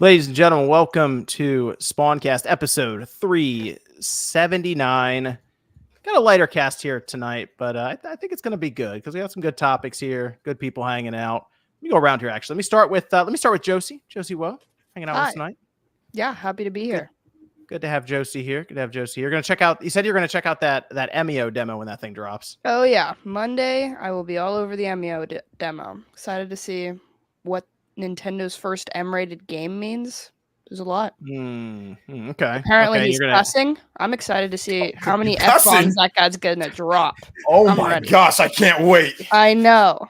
Ladies and gentlemen, welcome to Spawncast episode 379. Got a lighter cast here tonight, but I think it's going to be good because we have some good topics here, good people hanging out. Let me go around here. Actually, let me start with Josie. Josie, hanging out with us tonight. Yeah, happy to be here. Good to have Josie here. You're going to check out. You said you're going to check out that MEO demo when that thing drops. Oh yeah, Monday I will be all over the MEO demo. Excited to see what Nintendo's first M-rated game means. There's a lot. Okay. Apparently he's cussing. I'm excited to see how many F-bombs that guy's gonna drop. Oh my gosh, I can't wait. I know.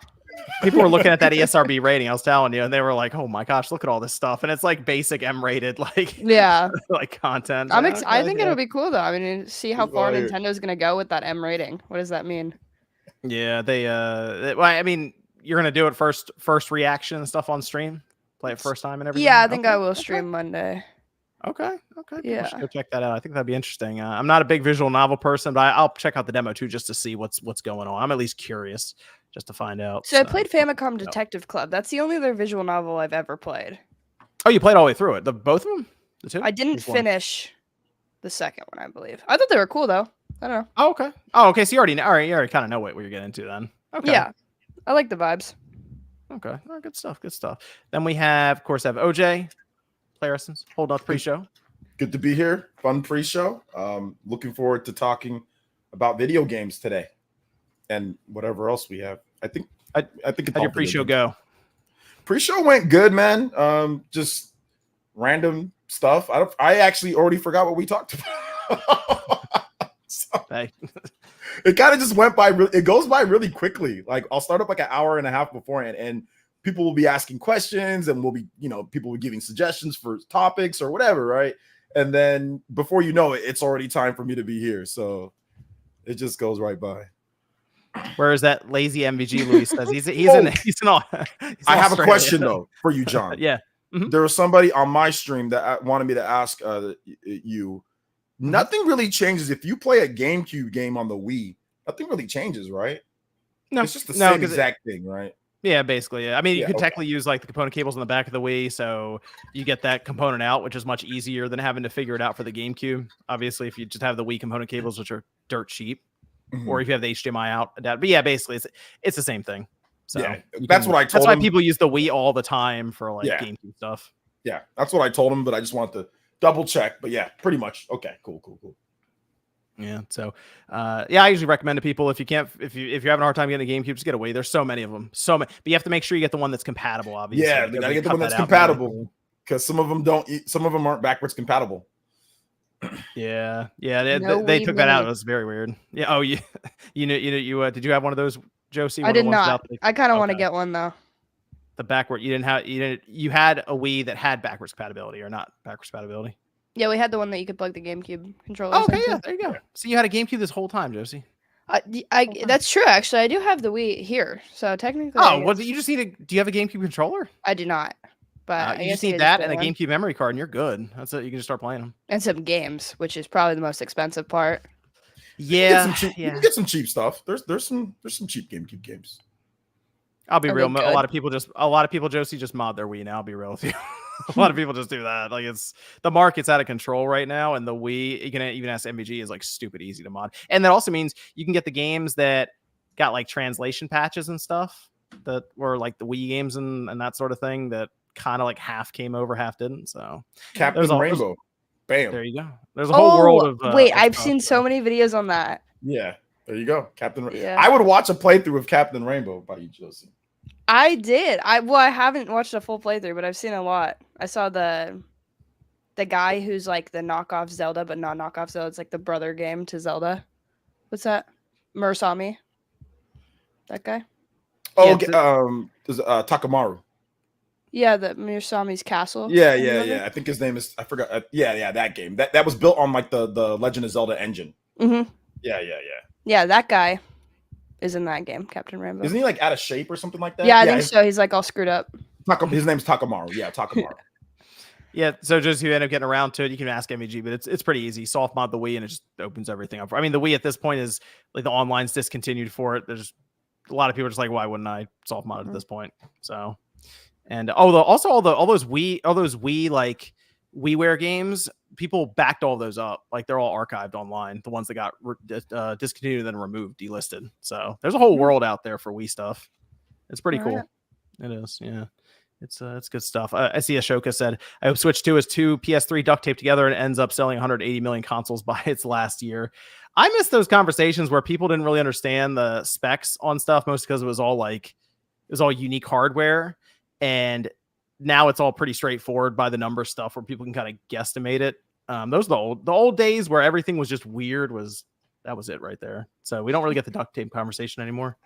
People were looking at that ESRB rating, I was telling you, and they were like, "Oh my gosh, look at all this stuff!" And it's like basic M-rated, like like content. I think it'll be cool though. I mean, see how far Nintendo's gonna go with that M rating. What does that mean? Yeah, I mean, you're gonna do it first reaction and stuff on stream, play it first time and everything. Yeah, I think I will stream Monday. Okay. Yeah, go check that out. I think that'd be interesting. I'm not a big visual novel person, but I'll check out the demo too just to see what's going on. I'm at least curious just to find out. So I played Famicom Detective Club. That's the only other visual novel I've ever played. Oh, you played all the way through it? Both of them? The two? I didn't finish the second one, I believe. I thought they were cool though. I don't know. Oh, okay. So you already kind of know what you're getting into then. Okay. Yeah, I like the vibes. Okay. Oh, good stuff. Then we have OJ, Player Essence, hold up pre-show. Good to be here. Fun pre-show. Looking forward to talking about video games today and whatever else we have. I think how'd your pre-show go? Pre-show went good, man. Just random stuff. I actually already forgot what we talked about. It kind of just went by. It goes by really quickly. Like I'll start up like an hour and a half beforehand, and people will be asking questions, and people will be giving suggestions for topics or whatever, right? And then before you know it, it's already time for me to be here. So it just goes right by. Where is that lazy MVG? Louis says he's in all. I have a question though for you, John. Yeah. Mm-hmm. There was somebody on my stream that wanted me to ask you. Nothing really changes if you play a GameCube game on the Wii. Nothing really changes, right? No, it's just the same exact thing, right? Yeah, basically. Yeah. I mean, you can technically use like the component cables on the back of the Wii, so you get that component out, which is much easier than having to figure it out for the GameCube. Obviously, if you just have the Wii component cables, which are dirt cheap, or if you have the HDMI out, but yeah, basically, it's the same thing. So yeah, that's what I told him. That's why people use the Wii all the time for like GameCube stuff. Yeah, that's what I told him, but I just wanted to double check. But yeah, pretty much. Okay, cool. Yeah. So, I usually recommend to people if you're having a hard time getting a GameCube, just get a Wii. There's so many of them, but you have to make sure you get the one that's compatible. Obviously, yeah, you gotta get the one that's compatible because some of them aren't backwards compatible. Yeah. They took that out. It was very weird. Yeah. Oh, you did you have one of those, Josie? I did not. I kind of want to get one though. The backward, you had a Wii that had backwards compatibility or not backwards compatibility? Yeah, we had the one that you could plug the GameCube controller. Oh, okay, yeah, there you go. So you had a GameCube this whole time, Josie. That's true. Actually, I do have the Wii here, so technically. Oh, well, you just need do you have a GameCube controller? I do not, but you just need that and a GameCube memory card, and you're good. That's it. You can just start playing them. And some games, which is probably the most expensive part. Yeah, you can get some cheap stuff. There's some cheap GameCube games. I'll be real. A lot of people, Josie, just mod their Wii now. I'll be real with you. A lot of people just do that. Like the market's out of control right now, and the Wii, you can even ask MVG, is like stupid easy to mod. And that also means you can get the games that got like translation patches and stuff that were like the Wii games and that sort of thing that kind of like half came over, half didn't. So Captain Rainbow, bam. There you go. There's a whole world of I've seen so many videos on that. Yeah, there you go, Captain. Yeah. I would watch a playthrough of Captain Rainbow by you, Josie. I did. I haven't watched a full playthrough, but I've seen a lot. I saw the guy who's like the knockoff Zelda, but not knockoff Zelda. It's like the brother game to Zelda. What's that? Murasami. That guy. Oh, Takamaru. Yeah, the Murasami's castle. Yeah. I think his name is. I forgot. Yeah. That game. That was built on like the Legend of Zelda engine. Mm-hmm. Yeah. Yeah, that guy is in that game, Captain Rainbow. Isn't he like out of shape or something like that? Yeah, I think so. He's like all screwed up. His name's Takamaru. Yeah, Takamaru. Yeah, so just you end up getting around to it. You can ask MEG, but it's pretty easy. Soft mod the Wii, and it just opens everything up. I mean, the Wii at this point is like the online's discontinued for it. There's a lot of people are just like, why wouldn't I soft mod it at this point? So And also all those Wii like WiiWare games, people backed all those up. Like they're all archived online. The ones that got discontinued and then removed, delisted. So there's a whole world out there for Wii stuff. It's pretty cool. It is, yeah. It's good stuff. I see Ashoka said, I hope Switch 2 is 2 PS3 duct taped together and ends up selling 180 million consoles by its last year. I miss those conversations where people didn't really understand the specs on stuff, mostly because it was all unique hardware. And now it's all pretty straightforward by the number stuff where people can kind of guesstimate it. Those are the old days where everything was just weird. That was it right there. So we don't really get the duct tape conversation anymore.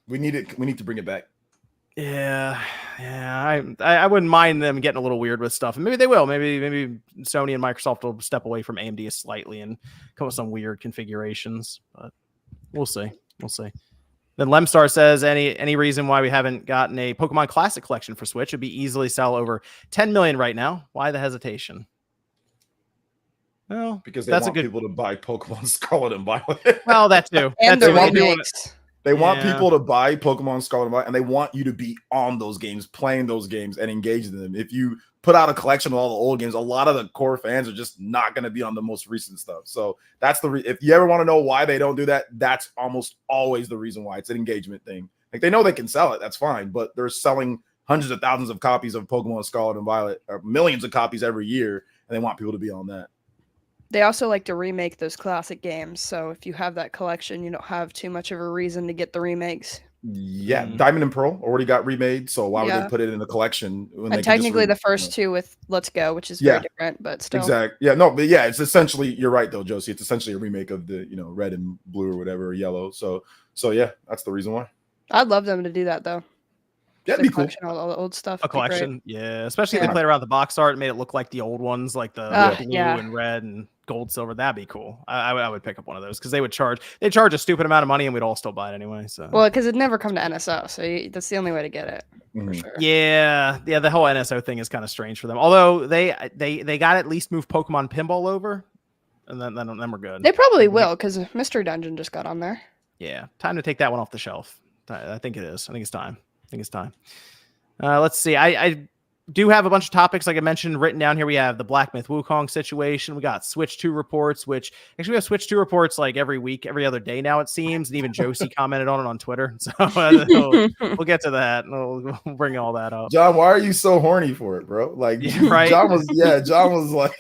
We need to bring it back. Yeah. I wouldn't mind them getting a little weird with stuff, and maybe they will. Maybe Sony and Microsoft will step away from AMD slightly and come with some weird configurations. But we'll see. Then Lemstar says, any reason why we haven't gotten a Pokemon Classic collection for Switch? It'd be easily sell over 10 million right now. Why the hesitation? Well, because they want people to buy Pokemon Scarlet and Violet. Well, that too. And the remakes. They want people to buy Pokemon Scarlet and Violet, and they want you to be on those games, playing those games, and engage in them. If you put out a collection of all the old games, a lot of the core fans are just not going to be on the most recent stuff. So that's if you ever want to know why they don't do that, that's almost always the reason why. It's an engagement thing. Like, they know they can sell it, that's fine, but they're selling hundreds of thousands of copies of Pokemon Scarlet and Violet, or millions of copies every year, and they want people to be on that. They also like to remake those classic games. So if you have that collection, you don't have too much of a reason to get the remakes. Yeah, Diamond and Pearl already got remade, so why would they put it in the collection? When and technically the first two with Let's Go, which is very different, but still. Exactly. Yeah, no, but yeah, it's essentially, you're right though, Josie. It's essentially a remake of the, red and blue or whatever, or yellow. So yeah, that's the reason why. I'd love them to do that though. Yeah, it'd be cool. All the old stuff. A collection, yeah. Especially if they played around the box art and made it look like the old ones, like the blue and red and gold, silver. That'd be cool. I would pick up one of those because they charge a stupid amount of money and we'd all still buy it anyway. So because it'd never come to NSO, so that's the only way to get it. For sure. Yeah. The whole NSO thing is kind of strange for them. Although they got to at least move Pokemon Pinball over, and then we're good. They probably will because Mystery Dungeon just got on there. Yeah, time to take that one off the shelf. I think it is. I think it's time. Let's see. I do have a bunch of topics, like I mentioned, written down here. We have the Black Myth Wukong situation. We got Switch 2 reports, which actually we have Switch 2 reports like every week, every other day now, it seems. And even Josie commented on it on Twitter. So we'll get to that. We'll bring all that up. John, why are you so horny for it, bro? Like, right? John was like...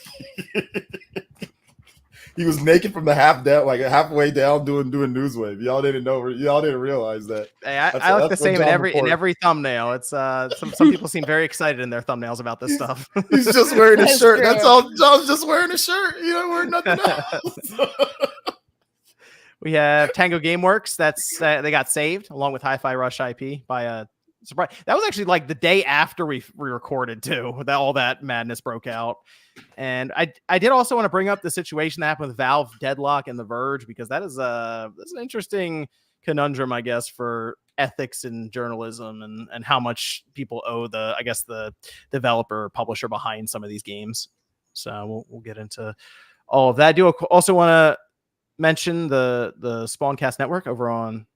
He was naked from the halfway down doing Newswave. Y'all didn't know. Y'all didn't realize that. Hey, I look the same in every thumbnail. It's some people seem very excited in their thumbnails about this stuff. He's just wearing a shirt. True. That's all. John's just wearing a shirt. You don't wear nothing else. We have Tango Gameworks. They got saved along with Hi-Fi Rush IP by a surprise. That was actually like the day after we recorded too. That all that madness broke out. And I did also want to bring up the situation that happened with Valve, Deadlock, and The Verge, because that's an interesting conundrum, I guess, for ethics in journalism and how much people owe the developer or publisher behind some of these games. So we'll get into all of that. I do also want to mention the Spawncast network over on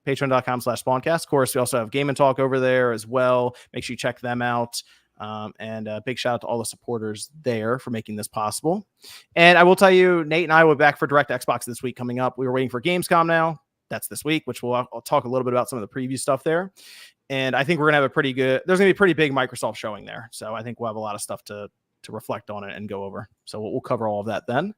patreon.com/Spawncast. Of course, we also have Game and Talk over there as well. Make sure you check them out. And a big shout out to all the supporters there for making this possible. And I will tell you, Nate and I will be back for Direct Xbox this week coming up. We were waiting for Gamescom now. That's this week, which I'll talk a little bit about some of the preview stuff there. And I think we're going to have there's going to be a pretty big Microsoft showing there. So I think we'll have a lot of stuff to reflect on it and go over. So we'll cover all of that then.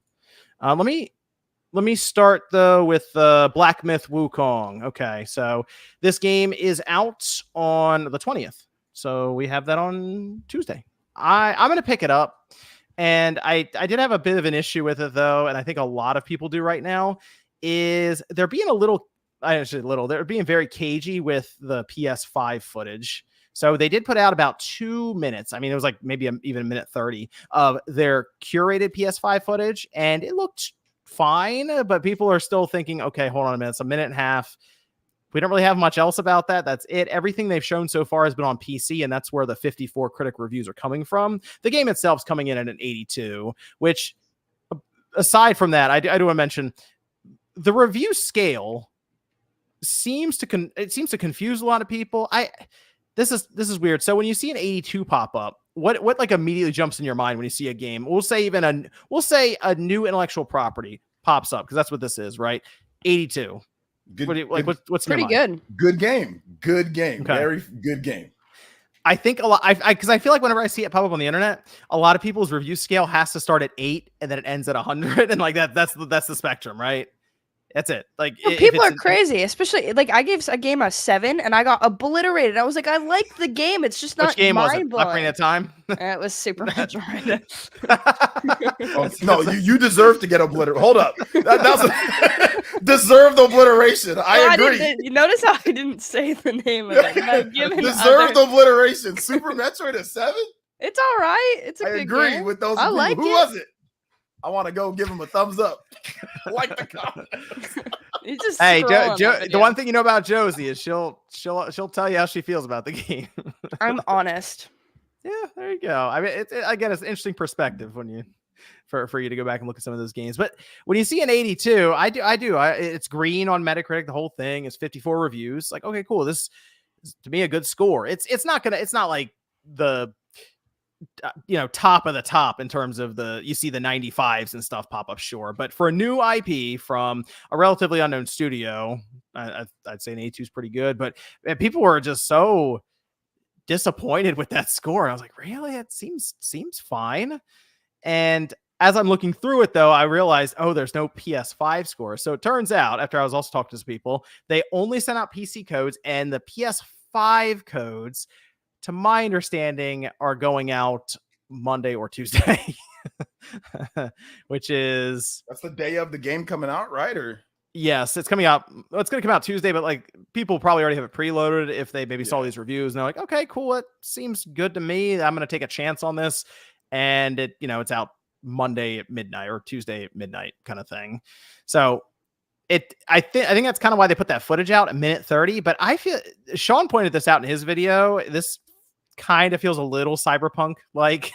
Let me start though with Black Myth Wukong. Okay. So this game is out on the 20th. So we have that on Tuesday. I'm going to pick it up. And I did have a bit of an issue with it, though, and I think a lot of people do right now, is they're being they're being very cagey with the PS5 footage. So they did put out about 2 minutes. I mean, it was like maybe even a minute 30 of their curated PS5 footage, and it looked fine, but people are still thinking, okay, hold on a minute. It's a minute and a half. We don't really have much else about that. That's it. Everything they've shown so far has been on PC, and that's where the 54 critic reviews are coming from. The game itself is coming in at an 82, which, aside from that, I do want to mention the review scale seems to confuse a lot of people. this is weird. So when you see an 82 pop up, what like immediately jumps in your mind when you see a game? We'll say a new intellectual property pops up, because that's what this is, right? 82. What's pretty good? Good game. Okay. Very good game. I think a lot, because I feel like whenever I see it pop up on the internet, a lot of people's review scale has to start at 8 and then it ends at 100, and like that's the spectrum, right? That's it. Like, people are crazy, especially like I gave a game a 7 and I got obliterated. I was like, I like the game. It's just not mind blowing. Ocarina of Time. It was Super Metroid. No, you deserve to get obliterated. Hold up, that was deserved obliteration. I agree. You notice how I didn't say the name of it. Deserved obliteration. Super Metroid a 7. It's all right. It's a good game. I agree with those. Who was it? I want to go give him a thumbs up. I like the comment. Hey, Joe, the one thing you know about Josie is she'll tell you how she feels about the game. I'm honest. Yeah, there you go. I mean, again, it's an interesting perspective when you for you to go back and look at some of those games. But when you see an 82, it's green on Metacritic. The whole thing is 54 reviews. Like, okay, cool. This is, to me, a good score. It's not like the top of the top in terms of you see the 95s and stuff pop up, sure, but for a new IP from a relatively unknown studio, I'd say an 82 is pretty good. But people were just so disappointed with that score. I was like, really? It seems fine. And as I'm looking through it, though, I realized, there's no PS5 score. So it turns out, after I was also talking to some people, they only sent out PC codes, and the PS5 codes, to my understanding, are going out Monday or Tuesday, that's the day of the game coming out, right? Or yes, it's coming out. It's going to come out Tuesday, but like people probably already have it preloaded if they maybe saw these reviews and they're like, okay, cool, it seems good to me. I'm going to take a chance on this, and it's out Monday at midnight or Tuesday at midnight, kind of thing. So I think that's kind of why they put that footage out at minute 30. But I feel Sean pointed this out in his video. This kind of feels a little cyberpunk like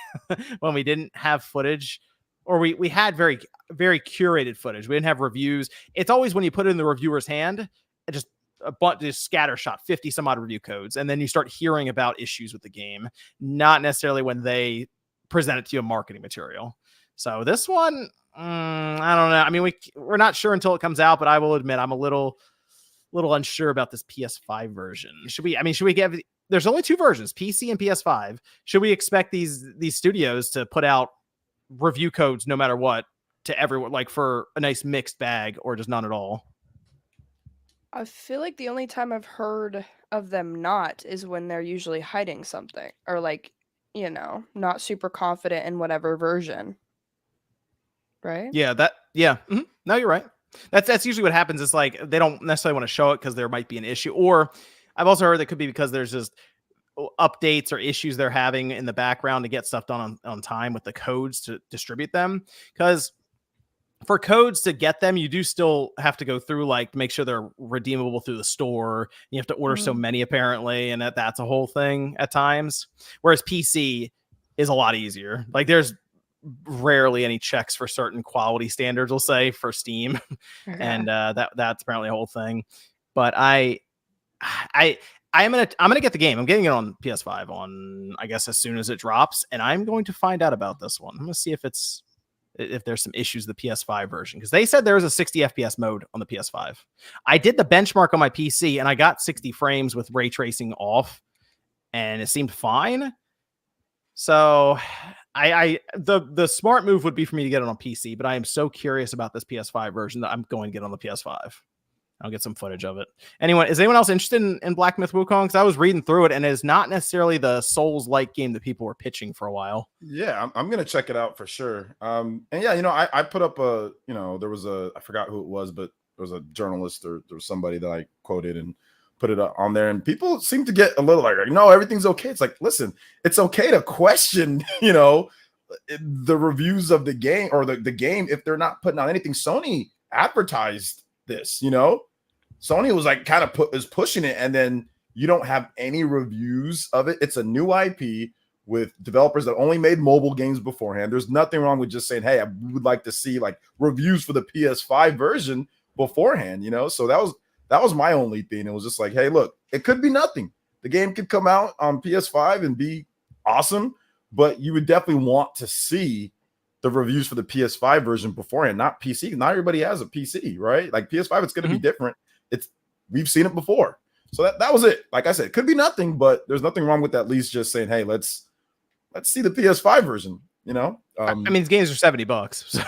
when we didn't have footage, or we had very, very curated footage. We didn't have reviews. It's always when you put it in the reviewer's hand, just a bunch of scattershot 50 some odd review codes, and then you start hearing about issues with the game, not necessarily when they present it to you in marketing material. So this one, I don't know. I mean, we're not sure until it comes out, but I will admit I'm a little unsure about this PS5 version. Should we get? There's only 2 versions, PC and PS5. Should we expect these studios to put out review codes no matter what to everyone, like for a nice mixed bag, or just none at all? I feel like the only time I've heard of them not is when they're usually hiding something, or like, not super confident in whatever version. Right? Yeah, Mm-hmm. No, you're right. That's usually what happens. Is like they don't necessarily want to show it because there might be an issue, or I've also heard that could be because there's just updates or issues they're having in the background to get stuff done on time with the codes to distribute them. Because for codes to get them, you do still have to go through, like, make sure they're redeemable through the store. You have to order so many, apparently, and that's a whole thing at times. Whereas PC is a lot easier. Like, there's rarely any checks for certain quality standards, we'll say, for Steam. And that's apparently a whole thing. But I'm gonna get the game. I'm getting it on PS5 on, I guess, as soon as it drops, and I'm going to find out about this one. I'm gonna see if there's some issues with the PS5 version, because they said there was a 60 FPS mode on the PS5. I did the benchmark on my PC, and I got 60 frames with ray tracing off, and it seemed fine. So the smart move would be for me to get it on PC, but I am so curious about this PS5 version that I'm going to get on the PS5. I'll get some footage of it. Anyway, is anyone else interested in Black Myth Wukong? Because I was reading through it, and it is not necessarily the Souls-like game that people were pitching for a while. Yeah, I'm going to check it out for sure. And yeah, I put up there was I forgot who it was, but there was a journalist or there was somebody that I quoted and put it on there, and people seem to get a little like, no, everything's okay. It's like, listen, it's okay to question, the reviews of the game or the game if they're not putting out anything. Sony advertised this, Sony was like kind of is pushing it, and then you don't have any reviews of it. It's a new IP with developers that only made mobile games beforehand. There's nothing wrong with just saying, hey, I would like to see like reviews for the PS5 version beforehand, So that was my only thing. It was just like, hey, look, it could be nothing. the game could come out on PS5 and be awesome, but you would definitely want to see the reviews for the PS5 version beforehand, not PC. Not everybody has a PC, right? Like PS5, it's going to be different. We've seen it before. So that was it. Like I said, it could be nothing, but there's nothing wrong with at least just saying, hey, let's see the PS5 version, you know? I mean, these games are $70. So.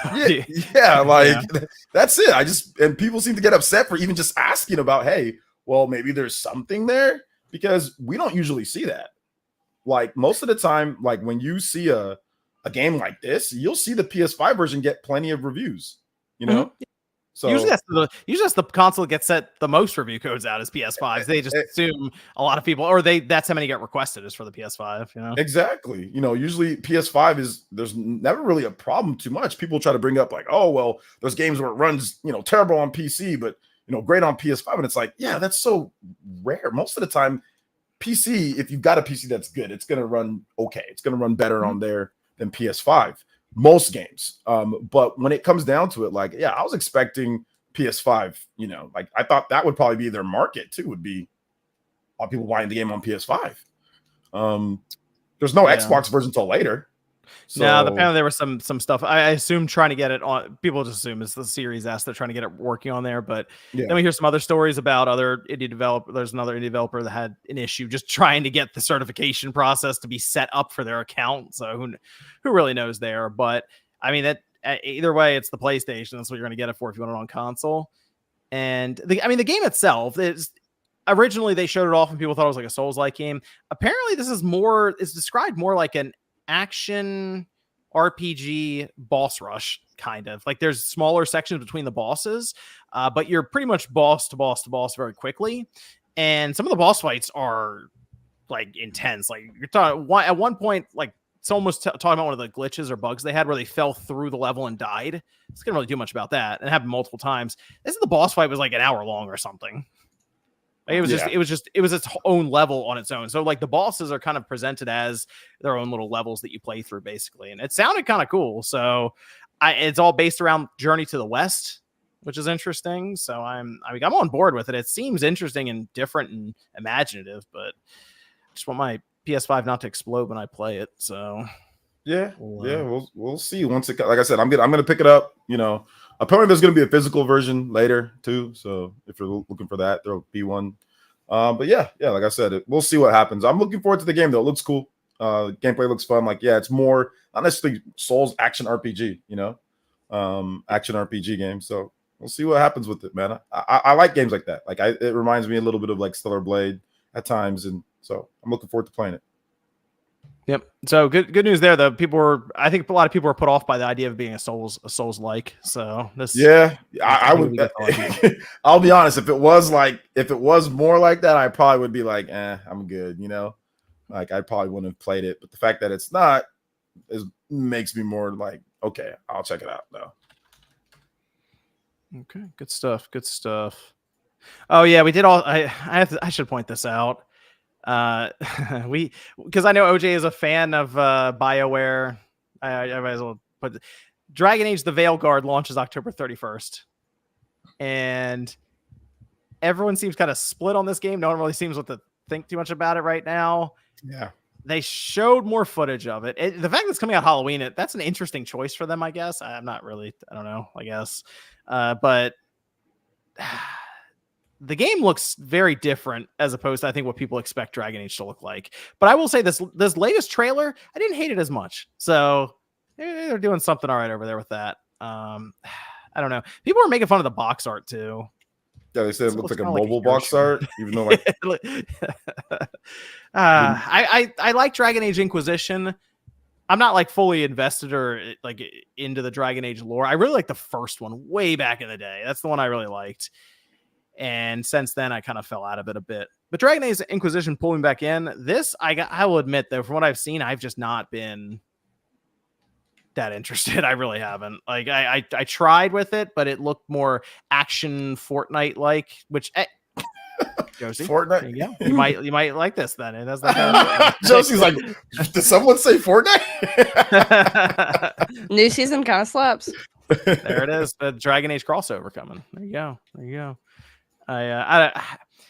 That's it. And people seem to get upset for even just asking about, hey, well, maybe there's something there, because we don't usually see that. Like most of the time, like when you see a game like this, you'll see the PS5 version get plenty of reviews, you know? So usually that's the console that gets set the most review codes out is PS5s. They just assume a lot of people, or that's how many get requested is for the PS5, you know? Exactly. You know, usually PS5 there's never really a problem too much. People try to bring up like, oh, well, there's games where it runs, you know, terrible on PC, but, you know, great on PS5. And it's like, yeah, that's so rare. Most of the time, PC, if you've got a PC that's good, it's going to run okay. It's going to run better on there than PS5. Most games. But when it comes down to it, like, yeah, I was expecting PS5, you know, like I thought that would probably be their market too, would be a lot of people buying the game on PS5. There's no Xbox version until later. So, no, apparently there was some stuff. I assume trying to get it on. People just assume it's the Series S. They're trying to get it working on there. But then we hear some other stories about other indie developer. There's another indie developer that had an issue just trying to get the certification process to be set up for their account. So who really knows there? But I mean that either way, it's the PlayStation. That's what you're going to get it for if you want it on console. And the game itself is. Originally, they showed it off and people thought it was like a Souls-like game. Apparently, this is it's described more like an action RPG boss rush, kind of. Like there's smaller sections between the bosses, but you're pretty much boss to boss to boss very quickly. And some of the boss fights are like intense. Like you're talking at one point, like someone was talking about one of the glitches or bugs they had where they fell through the level and died. It's gonna really do much about that, and it happened multiple times. The boss fight was like an hour long or something. It was its own level on its own. So like the bosses are kind of presented as their own little levels that you play through basically. And it sounded kind of cool. So it's all based around Journey to the West, which is interesting. So I'm on board with it. It seems interesting and different and imaginative, but I just want my PS5 not to explode when I play it. So we'll see once it, like I said, I'm going to pick it up, you know. Apparently, there's going to be a physical version later too. So if you're looking for that, there'll be one. But yeah, like I said, we'll see what happens. I'm looking forward to the game though. It looks cool. Gameplay looks fun. Like, yeah, it's more not necessarily Souls action RPG, you know, action RPG game. So we'll see what happens with it, man. I like games like that. Like it reminds me a little bit of like Stellar Blade at times, and so I'm looking forward to playing it. Yep. So good news there. I think a lot of people were put off by the idea of being a Souls-like. So this. Yeah, I would. I'll be honest. If it was more like that, I probably would be like, I'm good. You know, like I probably wouldn't have played it. But the fact that it's not makes me more like, okay, I'll check it out though. Okay. Good stuff. Oh yeah, we did all. I should point this out. Because I know OJ is a fan of BioWare. I might as well put Dragon Age: The Veilguard launches October 31st, and everyone seems kind of split on this game. No one really seems to think too much about it right now. Yeah, they showed more footage of it. The fact that it's coming out Halloween, that's an interesting choice for them, I guess. I don't know, I guess, but. The game looks very different as opposed to I think what people expect Dragon Age to look like. But I will say this latest trailer, I didn't hate it as much. So they're doing something all right over there with that. I don't know. People are making fun of the box art too. Yeah, they said it looks like a mobile box art, even though like I like Dragon Age Inquisition. I'm not like fully invested or like into the Dragon Age lore. I really like the first one way back in the day. That's the one I really liked. And since then, I kind of fell out of it a bit. But Dragon Age Inquisition pulling back in. This, I will admit, though, from what I've seen, I've just not been that interested. I really haven't. Like, I tried with it, but it looked more action Fortnite-like, which... Josie, Fortnite. You might like this then. That's Josie's like, did someone say Fortnite? New season kind of slaps. There it is. The Dragon Age crossover coming. There you go.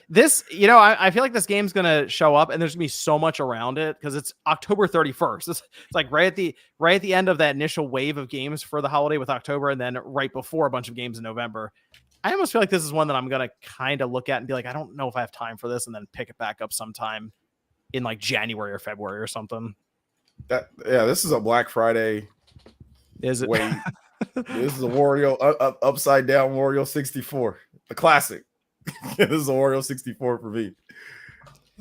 This, I feel like this game's gonna show up, and there's gonna be so much around it because it's October 31st. It's like right at the end of that initial wave of games for the holiday with October, and then right before a bunch of games in November. I almost feel like this is one that I'm gonna kind of look at and be like, I don't know if I have time for this, and then pick it back up sometime in like January or February or something. This is a Black Friday. Is it? Wait, this is a Wario upside down Wario 64, the classic. This is a Wario 64 for me.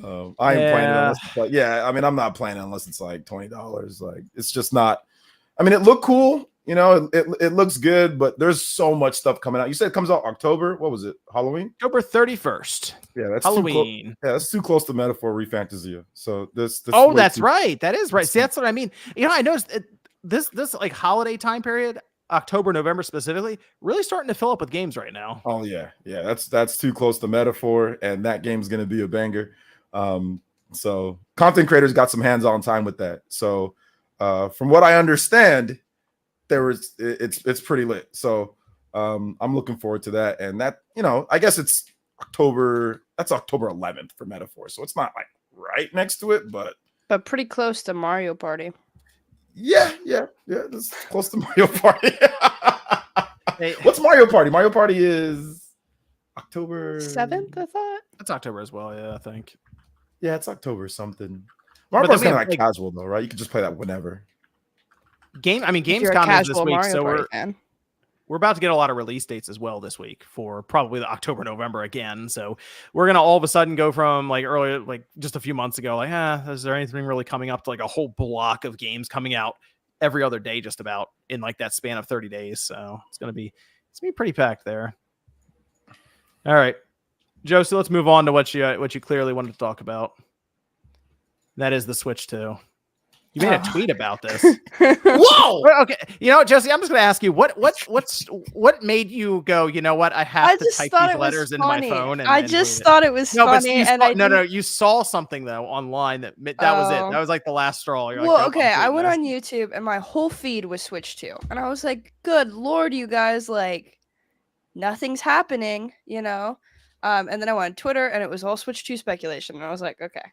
I ain't playing it unless it's like, I'm not playing it unless it's like $20. Like, it's just not. I mean, it looked cool. It looks good, but there's so much stuff coming out. You said it comes out October. What was it? Halloween? October 31st. Yeah, that's Halloween. That's too close to Metaphor Refantasia. So this oh, that's right. That is right. See, that's what I mean. I noticed this like holiday time period, October, November specifically, really starting to fill up with games right now. Oh yeah. That's too close to Metaphor, and that game's gonna be a banger. So content creators got some hands-on time with that. So from what I understand, it's pretty lit. So I'm looking forward to that. And that, I guess it's October 11th for Metaphor. So it's not like right next to it, but pretty close to Mario Party. Yeah. That's close to Mario Party. What's Mario Party? Mario Party is October 7th, I thought. It's October as well, yeah, I think. Yeah, it's October something. Mario Party's kind of like casual though, right? You can just play that whenever. Gamescom is this week, Mario so Party we're about to get a lot of release dates as well this week for probably the October, November again. So we're gonna all of a sudden go from like earlier, like just a few months ago, like, is there anything really coming up to like a whole block of games coming out every other day, just about in like that span of 30 days. So it's gonna be pretty packed there. All right, Josie, let's move on to what you clearly wanted to talk about. That is the Switch 2. You made a tweet about this. Whoa! Okay, Josie, I'm just going to ask you what made you go? You know what? I have to type these letters into my phone. I just thought it was funny. No, you saw something though online that was it. That was like the last straw. You're like, okay. I went on YouTube and my whole feed was Switch 2, and I was like, "Good Lord, you guys! Like, nothing's happening," And then I went on Twitter and it was all Switch 2 speculation, and I was like, "Okay."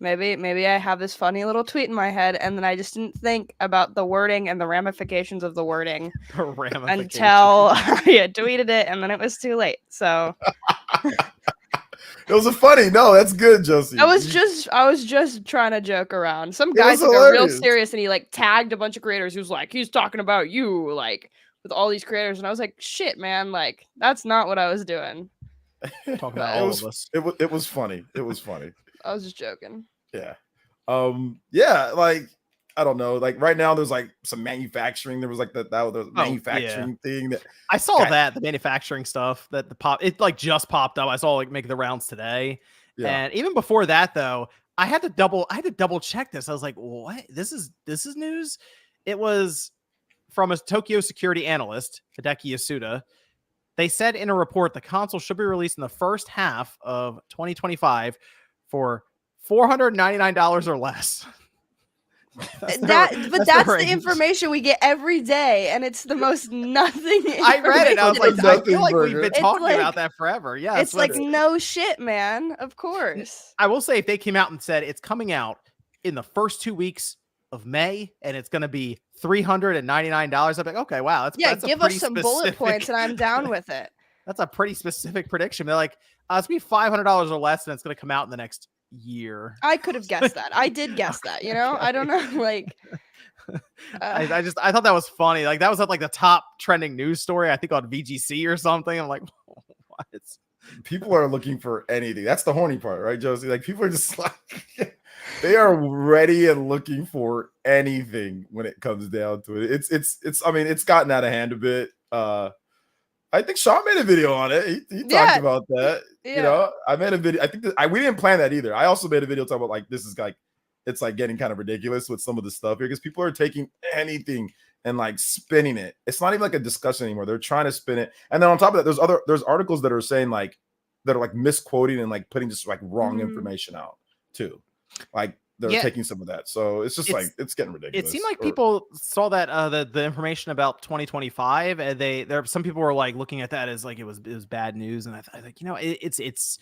Maybe I have this funny little tweet in my head, and then I just didn't think about the wording and the ramifications of the wording until I tweeted it, and then it was too late. So it was funny. No, that's good, Josie. I was just trying to joke around. Some guy took it real serious, and he like tagged a bunch of creators. He was like, he's talking about you, like with all these creators, and I was like, shit, man, like that's not what I was doing. Talking about all of us. It was funny. It was funny. I was just joking. Yeah. Like I don't know. Like right now, there's like some manufacturing. There was like the manufacturing thing that I saw the manufacturing stuff that it like just popped up. I saw like make the rounds today. Yeah. And even before that though, I had to double check this. I was like, what? This is news. It was from a Tokyo security analyst, Hideki Yasuda. They said in a report the console should be released in the first half of 2025 for $499 or less. That's the information we get every day, and it's the most nothing. I read it. I was like, I feel like we've been talking about that forever. Yeah, it's like no shit, man. Of course. I will say if they came out and said it's coming out in the first 2 weeks of May, and it's going to be $399. I'm like, okay, wow, that's give us some bullet points, and I'm down with it. That's a pretty specific prediction. They're like, it's going to be $500 or less, and it's going to come out in the next year. I could have guessed that. I did guess that. I don't know. Like, I thought that was funny. Like that was like the top trending news story, I think, on VGC or something. I'm like, what? People are looking for anything. That's the horny part, right, Josie? Like people are just like they are ready and looking for anything when it comes down to it. It's I mean, it's gotten out of hand a bit. I think Sean made a video on it. He talked about that. Yeah. I made a video. I think we didn't plan that either. I also made a video talking about like this is like it's like getting kind of ridiculous with some of the stuff here because people are taking anything and like spinning it. It's not even like a discussion anymore. They're trying to spin it. And then on top of that, there's articles that are saying like that are like misquoting and like putting just like wrong information out too. Like they're taking some of that. So it's just like it's getting ridiculous. It seemed like people saw that the information about 2025 and some people were like looking at that as like it was bad news. And I like, it's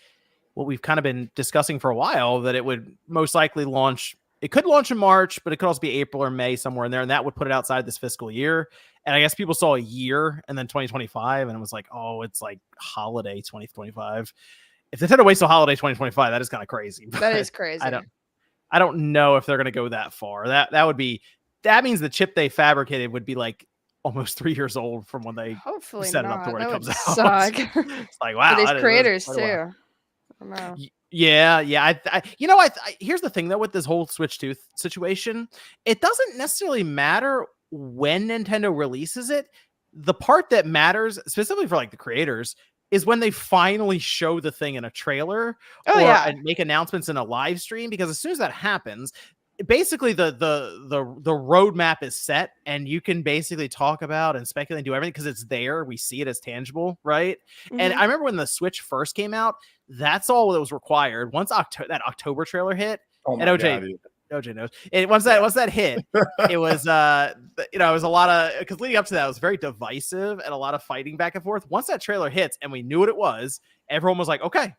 what we've kind of been discussing for a while, that it would most likely launch. It could launch in March, but it could also be April or May, somewhere in there. And that would put it outside this fiscal year. And I guess people saw a year and then 2025, and it was like, oh, it's like holiday 2025. If Nintendo waits till holiday 2025, that is kind of crazy. That is crazy. I don't know if they're going to go that far. That means the chip they fabricated would be like almost 3 years old from when they Hopefully set it not. up to where That it would comes out. suck. It's like, wow. For these creators quite a while. too. I don't know. Yeah. Here's the thing though with this whole Switch 2 situation, it doesn't necessarily matter when Nintendo releases it. The part that matters, specifically for like the creators, is when they finally show the thing in a trailer and make announcements in a live stream. Because as soon as that happens, basically the roadmap is set, and you can basically talk about and speculate and do everything because it's there. We see it as tangible, right? Mm-hmm. And I remember when the Switch first came out, that's all that was required. Once that October trailer hit, and OJ knows. Once that hit, it was it was a lot of, because leading up to that it was very divisive and a lot of fighting back and forth. Once that trailer hits and we knew what it was, everyone was like, okay. And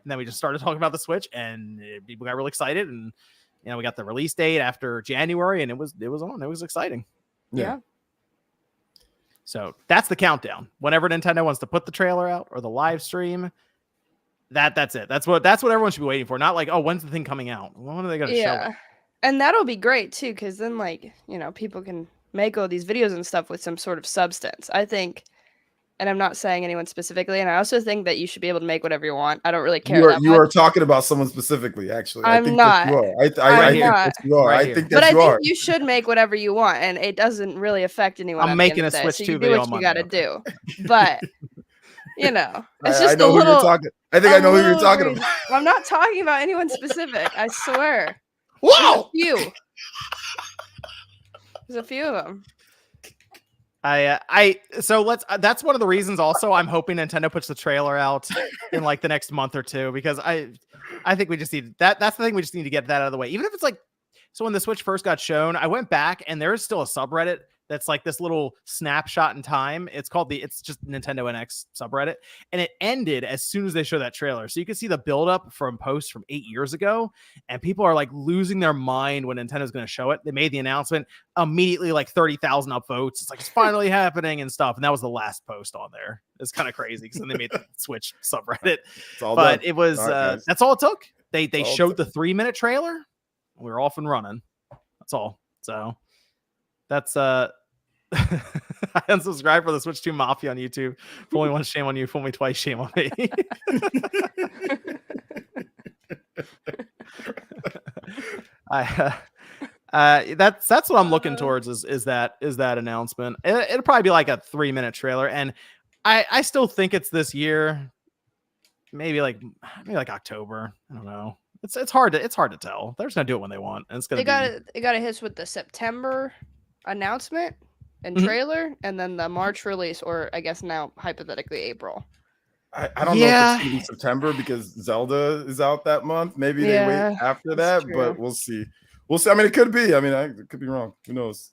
then we just started talking about the Switch, and people got really excited, and we got the release date after January, and it was on. It was exciting. Yeah. So that's the countdown. Whenever Nintendo wants to put the trailer out or the live stream, that's it. That's what everyone should be waiting for. Not like, oh, when's the thing coming out? When are they going to show it? And that'll be great too, because then people can make all these videos and stuff with some sort of substance. I think, and I'm not saying anyone specifically, and I also think that you should be able to make whatever you want. I don't really care. You are talking about someone specifically, actually. I'm not. I think you are. I think you should make whatever you want, and it doesn't really affect anyone. I'm making a Switch 2 video. You do what you got to do, but it's just I know a little. Who you're talking. I think I know who you're talking about. I'm not talking about anyone specific. I swear. Wow. There's a few of them. That's one of the reasons also I'm hoping Nintendo puts the trailer out in like the next month or two, because I think we just need that's the thing, we just need to get that out of the way. Even if it's like, so when the Switch first got shown, I went back and there is still a subreddit that's like this little snapshot in time. It's just Nintendo NX subreddit, and it ended as soon as they show that trailer. So you can see the buildup from posts from 8 years ago, and people are like losing their mind when Nintendo's going to show it. They made the announcement immediately, like 30,000 upvotes. It's like, it's finally happening and stuff. And that was the last post on there. It's kind of crazy because then they made the Switch subreddit. But it was that's all it took. They showed the 3-minute trailer. We were off and running. That's all. So that's I unsubscribed for the Switch 2 Mafia on YouTube. Fool me once, shame on you. Fool me twice, shame on me. That's what I'm looking towards is that announcement. It'll probably be like a 3-minute trailer, and I still think it's this year. Maybe like October. I don't know. It's hard to tell. They're just gonna do it when they want, and it's gonna. It got a hit with the September announcement and trailer, and then the March release, or I guess now hypothetically April. I don't know if it's gonna be September because Zelda is out that month. Maybe they wait after that, but we'll see. I mean, it could be. I mean, it could be wrong. Who knows?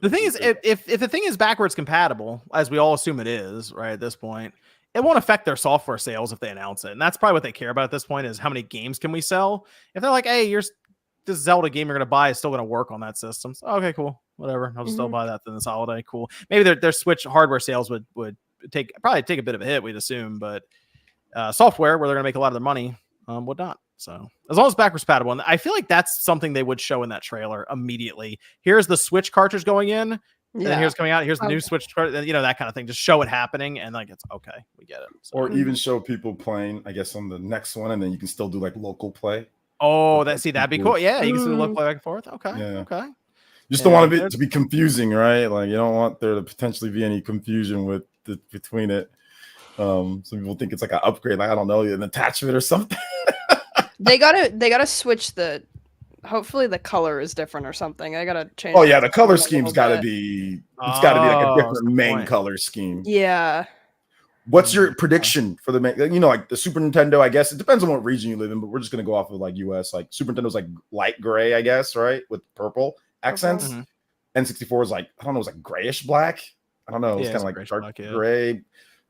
The thing is, if the thing is backwards compatible, as we all assume it is, right at this point, it won't affect their software sales if they announce it. And that's probably what they care about at this point, is how many games can we sell? If they're like, hey, this Zelda game you're going to buy is still going to work on that system. So, okay, cool. Whatever. I'll just still buy that then this holiday. Cool. Maybe their Switch hardware sales would probably take a bit of a hit, we'd assume. But software, where they're going to make a lot of their money, would not. So as long as backwards compatible, and I feel like that's something they would show in that trailer immediately. Here's the Switch cartridge going in. And then here's coming out. Here's the new Switch card. That kind of thing. Just show it happening, and like it's okay. We get it. So. Or even show people playing, I guess, on the next one, and then you can still do like local play. Oh, that'd be cool. Yeah, you can still play back and forth. Okay. Yeah. Okay. You just don't want it to be confusing, right? Like you don't want there to potentially be any confusion between it. Some people think it's like an upgrade, like I don't know, an attachment or something. They gotta switch the. Hopefully the color is different or something. I gotta change. Oh yeah, the color scheme's gotta be. It's gotta be like a different main color scheme. Yeah. What's your prediction for the main? Like the Super Nintendo? I guess it depends on what region you live in, but we're just gonna go off of like US. Like Super Nintendo's like light gray, I guess, right, with purple accents. N64 is like I don't know, it's like grayish black. I don't know. It's kind of like dark black, gray.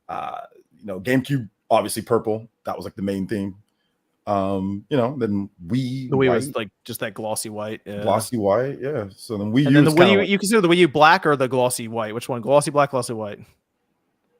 GameCube obviously purple. That was like the main theme. Then The Wii white, was like just that glossy white. Yeah. glossy white, yeah. So then Wii And U then the is Wii U, like, you consider the Wii U black or the glossy white? Which one? Glossy black, glossy white?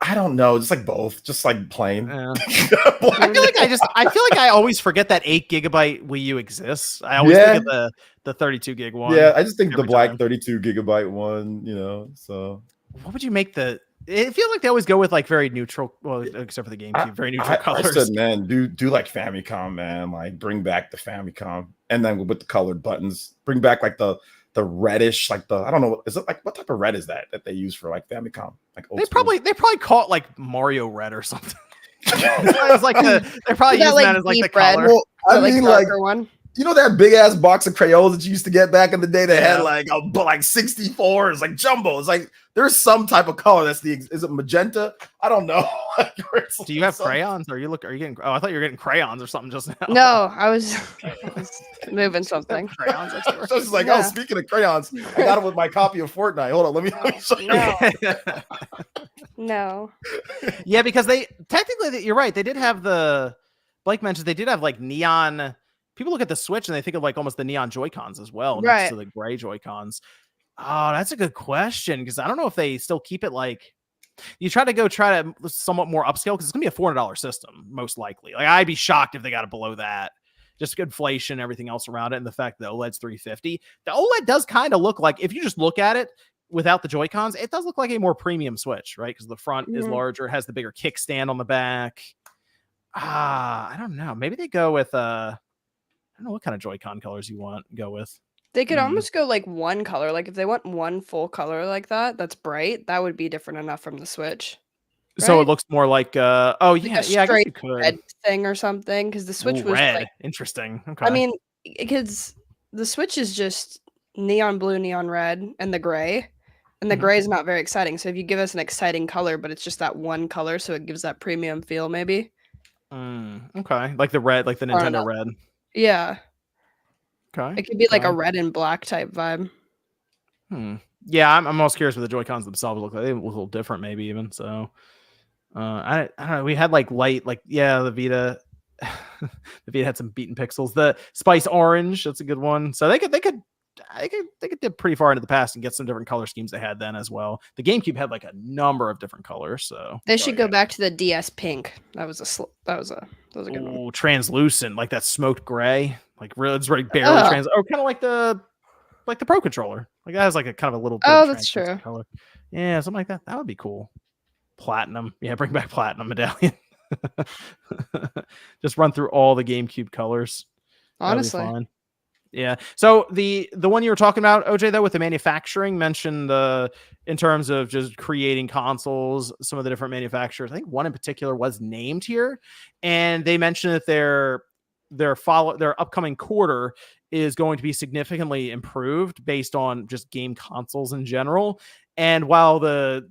I don't know, just like both, just like plain. Yeah. I feel like I always forget that 8 GB Wii U exists. I always think of the 32 gig one. Yeah, I just think the black time. 32 GB one, so what would you make it feels like they always go with like very neutral, well, except for the GameCube, very neutral colors. I said, man, do like Famicom, man. Like bring back the Famicom, and then with the colored buttons, bring back like the reddish, like I don't know, is it like what type of red is that they use for like Famicom? Like they probably call it like Mario red or something. It's like they're probably using that as like the color. Well, I mean, like one. That big ass box of crayons that you used to get back in the day that had like 64, it's like jumbo. It's like there's some type of color is it magenta? I don't know. Do you have crayons? Are you getting? Oh, I thought you were getting crayons or something just now. No, I was moving something. Crayons. So it's like, oh, speaking of crayons, I got it with my copy of Fortnite. Hold on, let me show you. No. Yeah, because you're right. They did have Blake mentions they did have like neon. People look at the Switch and they think of like almost the neon Joy-Cons as well, right, next to the gray Joy-Cons. Oh, that's a good question, because I don't know if they still keep it like you try to somewhat more upscale, because it's gonna be a $400 system most likely. Like I'd be shocked if they got it below that. Just inflation, everything else around it, and the fact that the OLED's $350. The OLED does kind of look like, if you just look at it without the Joy-Cons, it does look like a more premium Switch, right? Because the front is larger, it has the bigger kickstand on the back. I don't know. Maybe they go with I don't know what kind of Joy-Con colors you want to go with. They could almost go like one color. Like if they want one full color like that's bright, that would be different enough from the Switch. Right? So it looks more like like I guess you could. Red thing or something, because the Switch was red. Like, interesting. Okay. I mean, because the Switch is just neon blue, neon red, and the gray. And the gray is not very exciting. So if you give us an exciting color, but it's just that one color, so it gives that premium feel, maybe. Okay. Like the red, like the Nintendo red. Yeah. Okay. It could be like a red and black type vibe. Yeah, I'm most curious what the Joy-Cons themselves look like. They look a little different, maybe even. So I don't know. We had like light, like the Vita. The Vita had some beaten pixels. The Spice Orange, that's a good one. So they could dip pretty far into the past and get some different color schemes they had then as well. The GameCube had like a number of different colors. So they should go back to the DS Pink. That was a good one. Translucent, like that smoked gray. Like really, it's very barely trans. Or kind of like the Pro Controller. Like that has like a kind of a little. That's true. Color. Yeah, something like that. That would be cool. Platinum. Yeah, bring back Platinum medallion. Just run through all the GameCube colors. Honestly. Yeah. So the one you were talking about, OJ, though, with the manufacturing, mentioned in terms of just creating consoles, some of the different manufacturers. I think one in particular was named here, and they mentioned that their upcoming quarter is going to be significantly improved based on just game consoles in general. And while the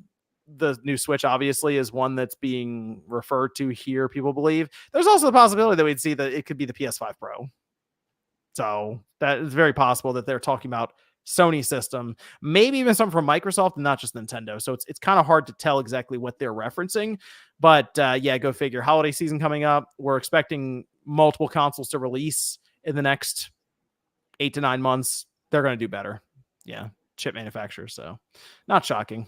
new Switch obviously is one that's being referred to here, people believe, there's also the possibility that we'd see that it could be the PS5 Pro. So that is very possible that they're talking about Sony system, maybe even something from Microsoft and not just Nintendo. So it's kind of hard to tell exactly what they're referencing, but go figure. Holiday season coming up. We're expecting multiple consoles to release in the next 8 to 9 months. They're going to do better. Yeah. Chip manufacturers. So not shocking,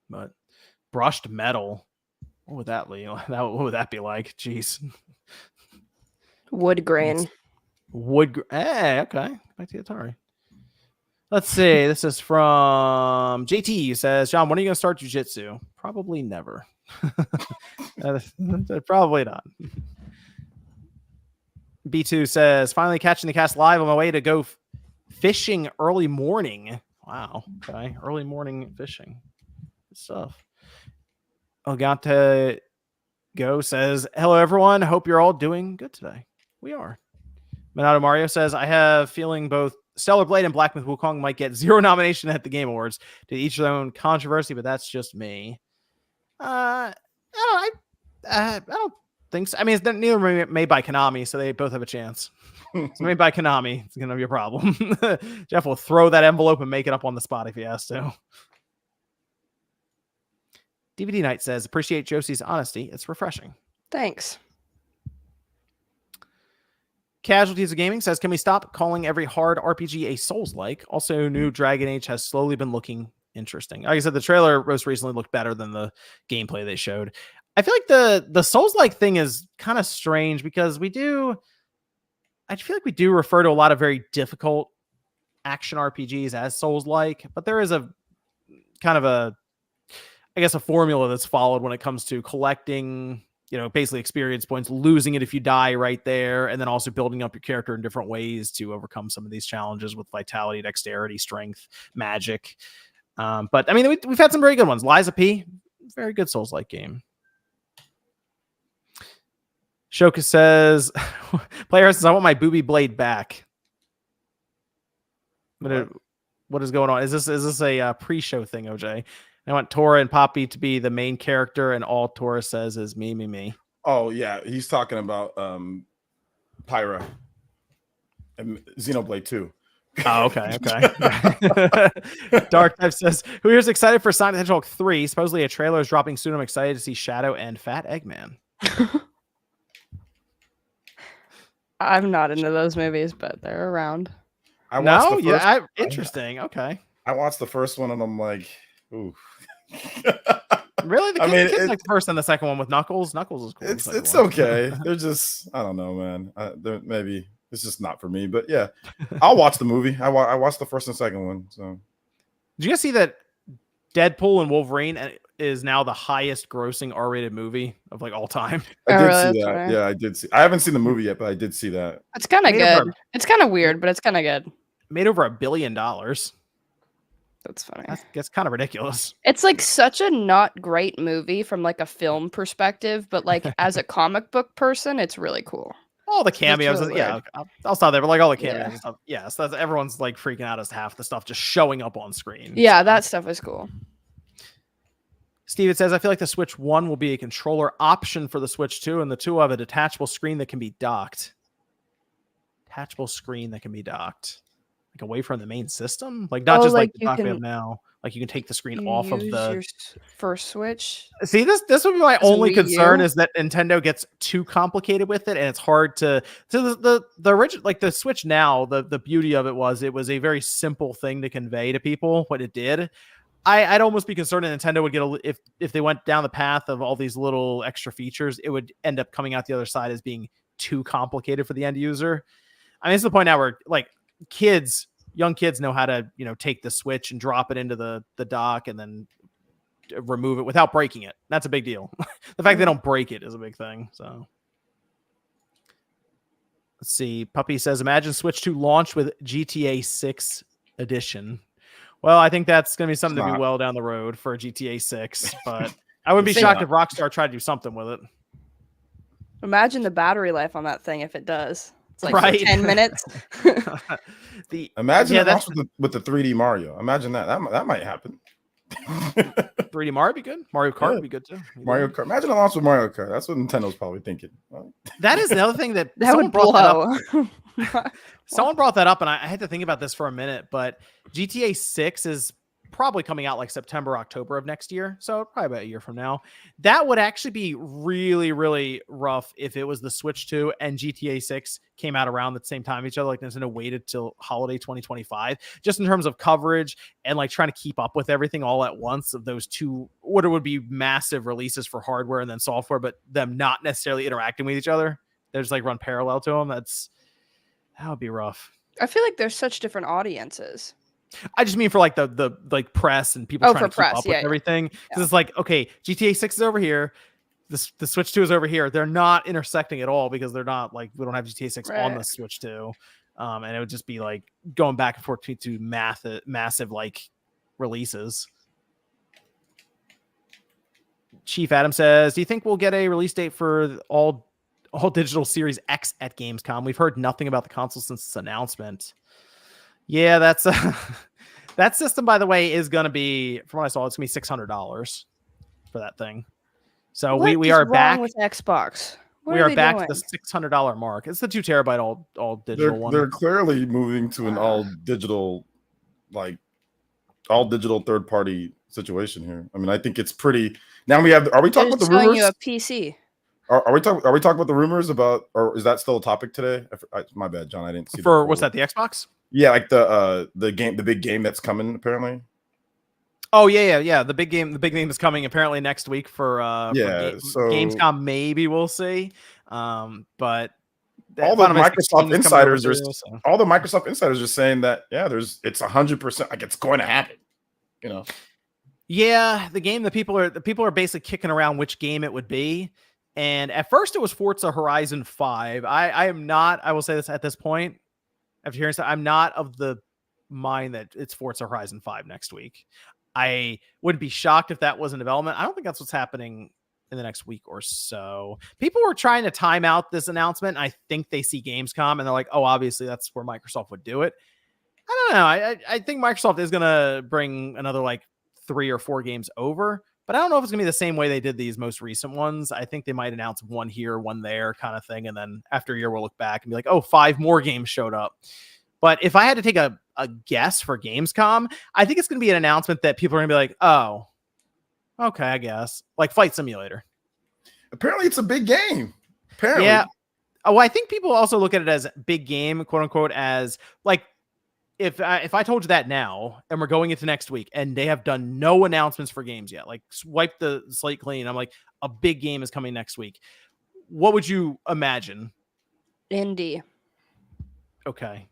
but brushed metal. What would that be? What would that be like? Jeez. Wood grain. Hey, okay. Back to Atari. Let's see. This is from JT. He says, John, when are you going to start jiu-jitsu? Probably never. Probably not. B2 says, finally catching the cast live on my way to go fishing early morning. Wow. Okay. Early morning fishing. Good stuff. Ogante Go says, hello, everyone. Hope you're all doing good today. We are. Minato Mario says, I have feeling both Stellar Blade and Black Myth Wukong might get 0 nomination at the Game Awards. To each their own controversy, but that's just me. I don't think so. I mean, it's neither made by Konami, so they both have a chance. It's made by Konami. It's going to be a problem. Jeff will throw that envelope and make it up on the spot if he has to. DVD Night says, appreciate Josie's honesty. It's refreshing. Thanks. Casualties of Gaming says, can we stop calling every hard RPG a Souls-like? Also, new Dragon Age has slowly been looking interesting. Like I said, the trailer most recently looked better than the gameplay they showed. I feel like the Souls-like thing is kind of strange because I feel like we do refer to a lot of very difficult action RPGs as Souls-like, but there is a kind of a formula that's followed when it comes to collecting, basically experience points, losing it if you die right there, and then also building up your character in different ways to overcome some of these challenges with vitality, dexterity, strength, magic. But I mean, we've had some very good ones. Liza P, very good Souls-like game. Shoka says, player says, I want my booby blade back. What is going on? Is this a pre-show thing, OJ? I want Tora and Poppy to be the main character, and all Tora says is me. Oh yeah, he's talking about Pyra and Xenoblade 2. Oh, okay. Dark Type says, who here's excited for Sonic the Hedgehog 3? Supposedly a trailer is dropping soon. I'm excited to see Shadow and Fat Eggman. I'm not into those movies, but they're around. Interesting. Okay. I watched the first one and I'm like, ooh. Really? The kids like the first and the second one with Knuckles. Knuckles is cool. It's okay. They're just, I don't know, man. Maybe it's just not for me. But yeah, I'll watch the movie. I watched the first and second one. So, did you guys see that Deadpool and Wolverine is now the highest grossing R-rated movie of like all time? I did see that. Right. Yeah, I did see. I haven't seen the movie yet, but I did see that. It's kind of good. It's kind of weird, but it's kind of good. Made over $1 billion. That's funny. That's kind of ridiculous. It's like such a not great movie from like a film perspective, but like as a comic book person, it's really cool. All the cameos, really I'll stop there, but like all the cameos and stuff. Yeah, so everyone's like freaking out as to half the stuff just showing up on screen. Yeah, that stuff is cool. Steven says, I feel like the Switch 1 will be a controller option for the Switch 2, and the 2 have a detachable screen that can be docked. Detachable screen that can be docked. Like away from the main system? Like not just like the dock we have now. Like you can take the screen off of your first Switch. See, this would be my only concern is that Nintendo gets too complicated with it, and it's hard to the original, like the Switch now, the beauty of it was a very simple thing to convey to people what it did. I'd almost be concerned that Nintendo would get if they went down the path of all these little extra features, it would end up coming out the other side as being too complicated for the end user. I mean, it's the point now where like young kids know how to, take the Switch and drop it into the dock and then remove it without breaking it. That's a big deal. The fact they don't break it is a big thing. So let's see. Puppy says, imagine Switch 2 launch with GTA 6 edition. Well, I think that's going to be something to be well down the road for GTA 6, but I wouldn't be shocked if Rockstar tried to do something with it. Imagine the battery life on that thing if it does. It's like right. 10 minutes. Imagine that's with the 3D Mario. Imagine that might happen. 3D Mario be good. Mario Kart would be good too. Mario Kart. Imagine a launch with Mario Kart. That's what Nintendo's probably thinking. That is another thing that would blow. Someone brought that up, and I had to think about this for a minute. But GTA 6 is probably coming out like September, October of next year. So probably about a year from now. That would actually be really, really rough if it was the Switch 2 and GTA 6 came out around the same time each other. Like Nintendo waited till holiday 2025, just in terms of coverage and like trying to keep up with everything all at once of those two, what it would be massive releases for hardware and then software, but them not necessarily interacting with each other. They just like run parallel to them. That would be rough. I feel like there's such different audiences. I just mean for like the like press and people trying to keep up with everything. Because it's like, okay, GTA 6 is over here. The Switch 2 is over here. They're not intersecting at all because they're not like, we don't have GTA 6 on the Switch 2. And it would just be like going back and forth to massive like releases. Chief Adam says, do you think we'll get a release date for all digital Series X at Gamescom? We've heard nothing about the console since its announcement. Yeah, that's that system, by the way, is going to be, from what I saw, it's going to be $600 for that thing. So we are back with Xbox. We are back to the $600 mark. It's the 2 terabyte all digital one. They're clearly moving to an all digital third party situation here. I mean, I think it's pretty. Now we have. Are we talking about the rumors? You a PC. Are we talking about the rumors about, or is that still a topic today? My bad, John. I didn't see. For what's that? The Xbox? Yeah, like the big game that's coming apparently. Oh yeah. The big game is coming apparently next week for Gamescom. Maybe we'll see. But all the Microsoft insiders are saying that it's 100% like it's going to happen. You know. Yeah, the game that people are basically kicking around which game it would be. And at first it was Forza Horizon 5. I am not, I will say this at this point, after hearing that, I'm not of the mind that it's Forza Horizon 5 next week. I wouldn't be shocked if that was in development. I don't think that's what's happening in the next week or so. People were trying to time out this announcement. I think they see Gamescom and they're like, oh, obviously that's where Microsoft would do it. I don't know. I think Microsoft is going to bring another like 3 or 4 games over, but I don't know if it's going to be the same way they did these most recent ones. I think they might announce one here, one there kind of thing. And then after a year, we'll look back and be like, oh, 5 more games showed up. But if I had to take a guess for Gamescom, I think it's going to be an announcement that people are going to be like, oh, okay, I guess. Like Flight Simulator. Apparently it's a big game. Apparently. Yeah. Oh, I think people also look at it as big game, quote unquote, as like, if I told you that now and we're going into next week and they have done no announcements for games yet, like wipe the slate clean, I'm like, a big game is coming next week. What would you imagine? Indie. Okay.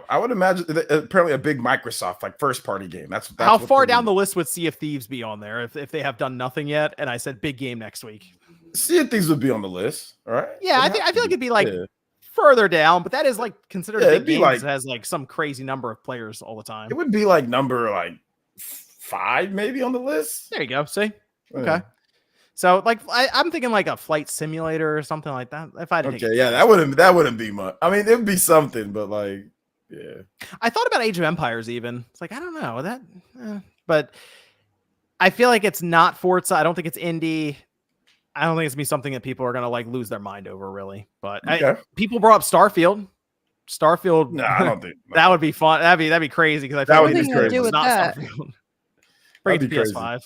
I would imagine apparently a big Microsoft like first party game. That's how far down the list would Sea of Thieves be on there if they have done nothing yet? And I said big game next week. Sea of Thieves would be on the list, all right? Yeah, I feel like it'd be like further down, but that is like considered a big game. Like, it has like some crazy number of players all the time. It would be like number like 5 maybe on the list. There you go. See, okay. So like I'm thinking like a flight simulator or something like that. If I that wouldn't be much. I mean, it'd be something, but like. Yeah, I thought about Age of Empires even. It's like, I don't know that, but I feel like it's not Forza. I don't think it's indie. I don't think it's gonna be something that people are gonna like lose their mind over really. But people brought up Starfield. No, I don't think that would be fun. That'd be crazy because I feel like it's not Starfield. Bring it to PS5.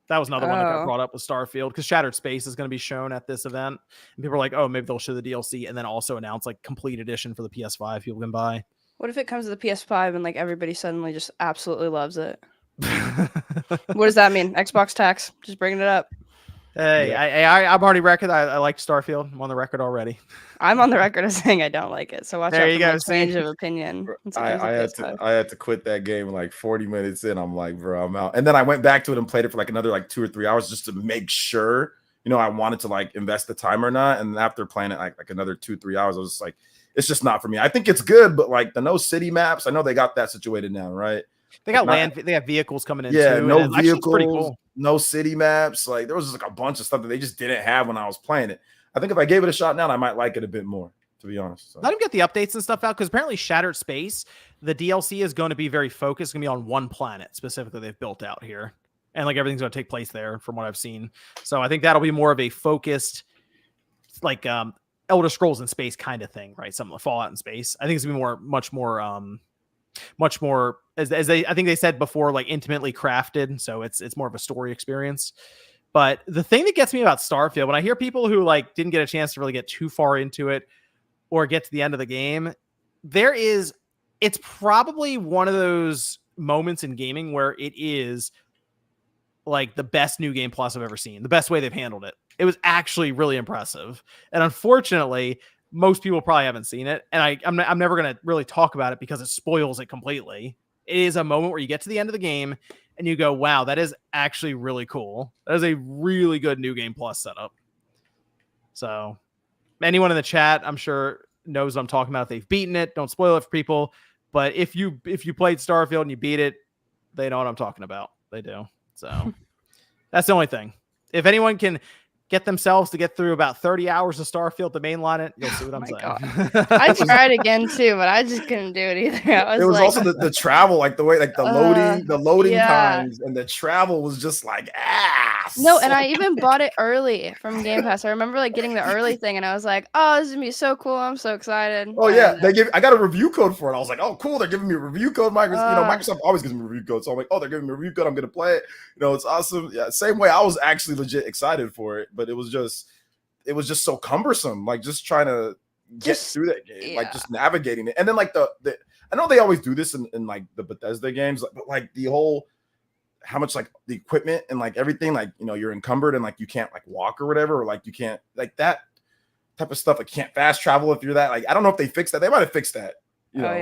That was another one that got brought up with Starfield because Shattered Space is going to be shown at this event, and people are like, "Oh, maybe they'll show the DLC and then also announce like complete edition for the PS5 people can buy." What if it comes to the PS5 and like everybody suddenly just absolutely loves it? What does that mean? Xbox tax? Just bringing it up. Hey, I'm already record. I like Starfield. I'm on the record already. I'm on the record as saying I don't like it. So watch out for my change of opinion. I had to quit that game like 40 minutes in. I'm like, bro, I'm out. And then I went back to it and played it for like another like 2 or 3 hours just to make sure, I wanted to like invest the time or not. And after playing it like another 2-3 hours, I was just like, it's just not for me. I think it's good, but like the no city maps, I know they got that situated now, right? They got land. They have vehicles coming in. Yeah, too, no vehicles, pretty cool. No city maps. Like there was just like a bunch of stuff that they just didn't have when I was playing it. I think if I gave it a shot now, I might like it a bit more, to be honest. So. Let him get the updates and stuff out because apparently Shattered Space, the DLC is going to be very focused. It's going to be on one planet specifically they've built out here. And like everything's going to take place there from what I've seen. So I think that'll be more of a focused, like Elder Scrolls in space kind of thing, right? Something like Fallout in space. I think it's going to be much more as I think they said before, like intimately crafted. So it's more of a story experience. But the thing that gets me about Starfield, when I hear people who like didn't get a chance to really get too far into it or get to the end of the game, it's probably one of those moments in gaming where it is like the best new game plus I've ever seen. The best way they've handled it. It was actually really impressive. And unfortunately, most people probably haven't seen it. And I'm never going to really talk about it because it spoils it completely. It is a moment where you get to the end of the game and you go, wow, that is actually really cool. That is a really good new game plus setup. So anyone in the chat, I'm sure knows what I'm talking about. If they've beaten it, don't spoil it for people. But if you played Starfield and you beat it, they know what I'm talking about. They do. So that's the only thing. If anyone can get themselves to get through about 30 hours of Starfield to mainline it, you'll see what I'm saying. I tried again too, but I just couldn't do it either. It was also the travel, like the way, like the loading times and the travel was just like ass. No, and I even bought it early from Game Pass. I remember like getting the early thing, and I was like, "Oh, this is gonna be so cool! I'm so excited!" Oh yeah, I got a review code for it. I was like, "Oh, cool! They're giving me a review code." Microsoft always gives me a review code, so I'm like, "Oh, they're giving me a review code. I'm gonna play it." It's awesome. Yeah, same way I was actually legit excited for it, but it was just it was just so cumbersome, like just trying to get through that game, like just navigating it. And then like the I know they always do this in like the Bethesda games, but like the whole how much like the equipment and like everything, like, you know, you're encumbered and like you can't like walk or whatever, or like you can't like that type of stuff. Like can't fast travel if you're that. Like I don't know if they fixed that. They might have fixed that. You know,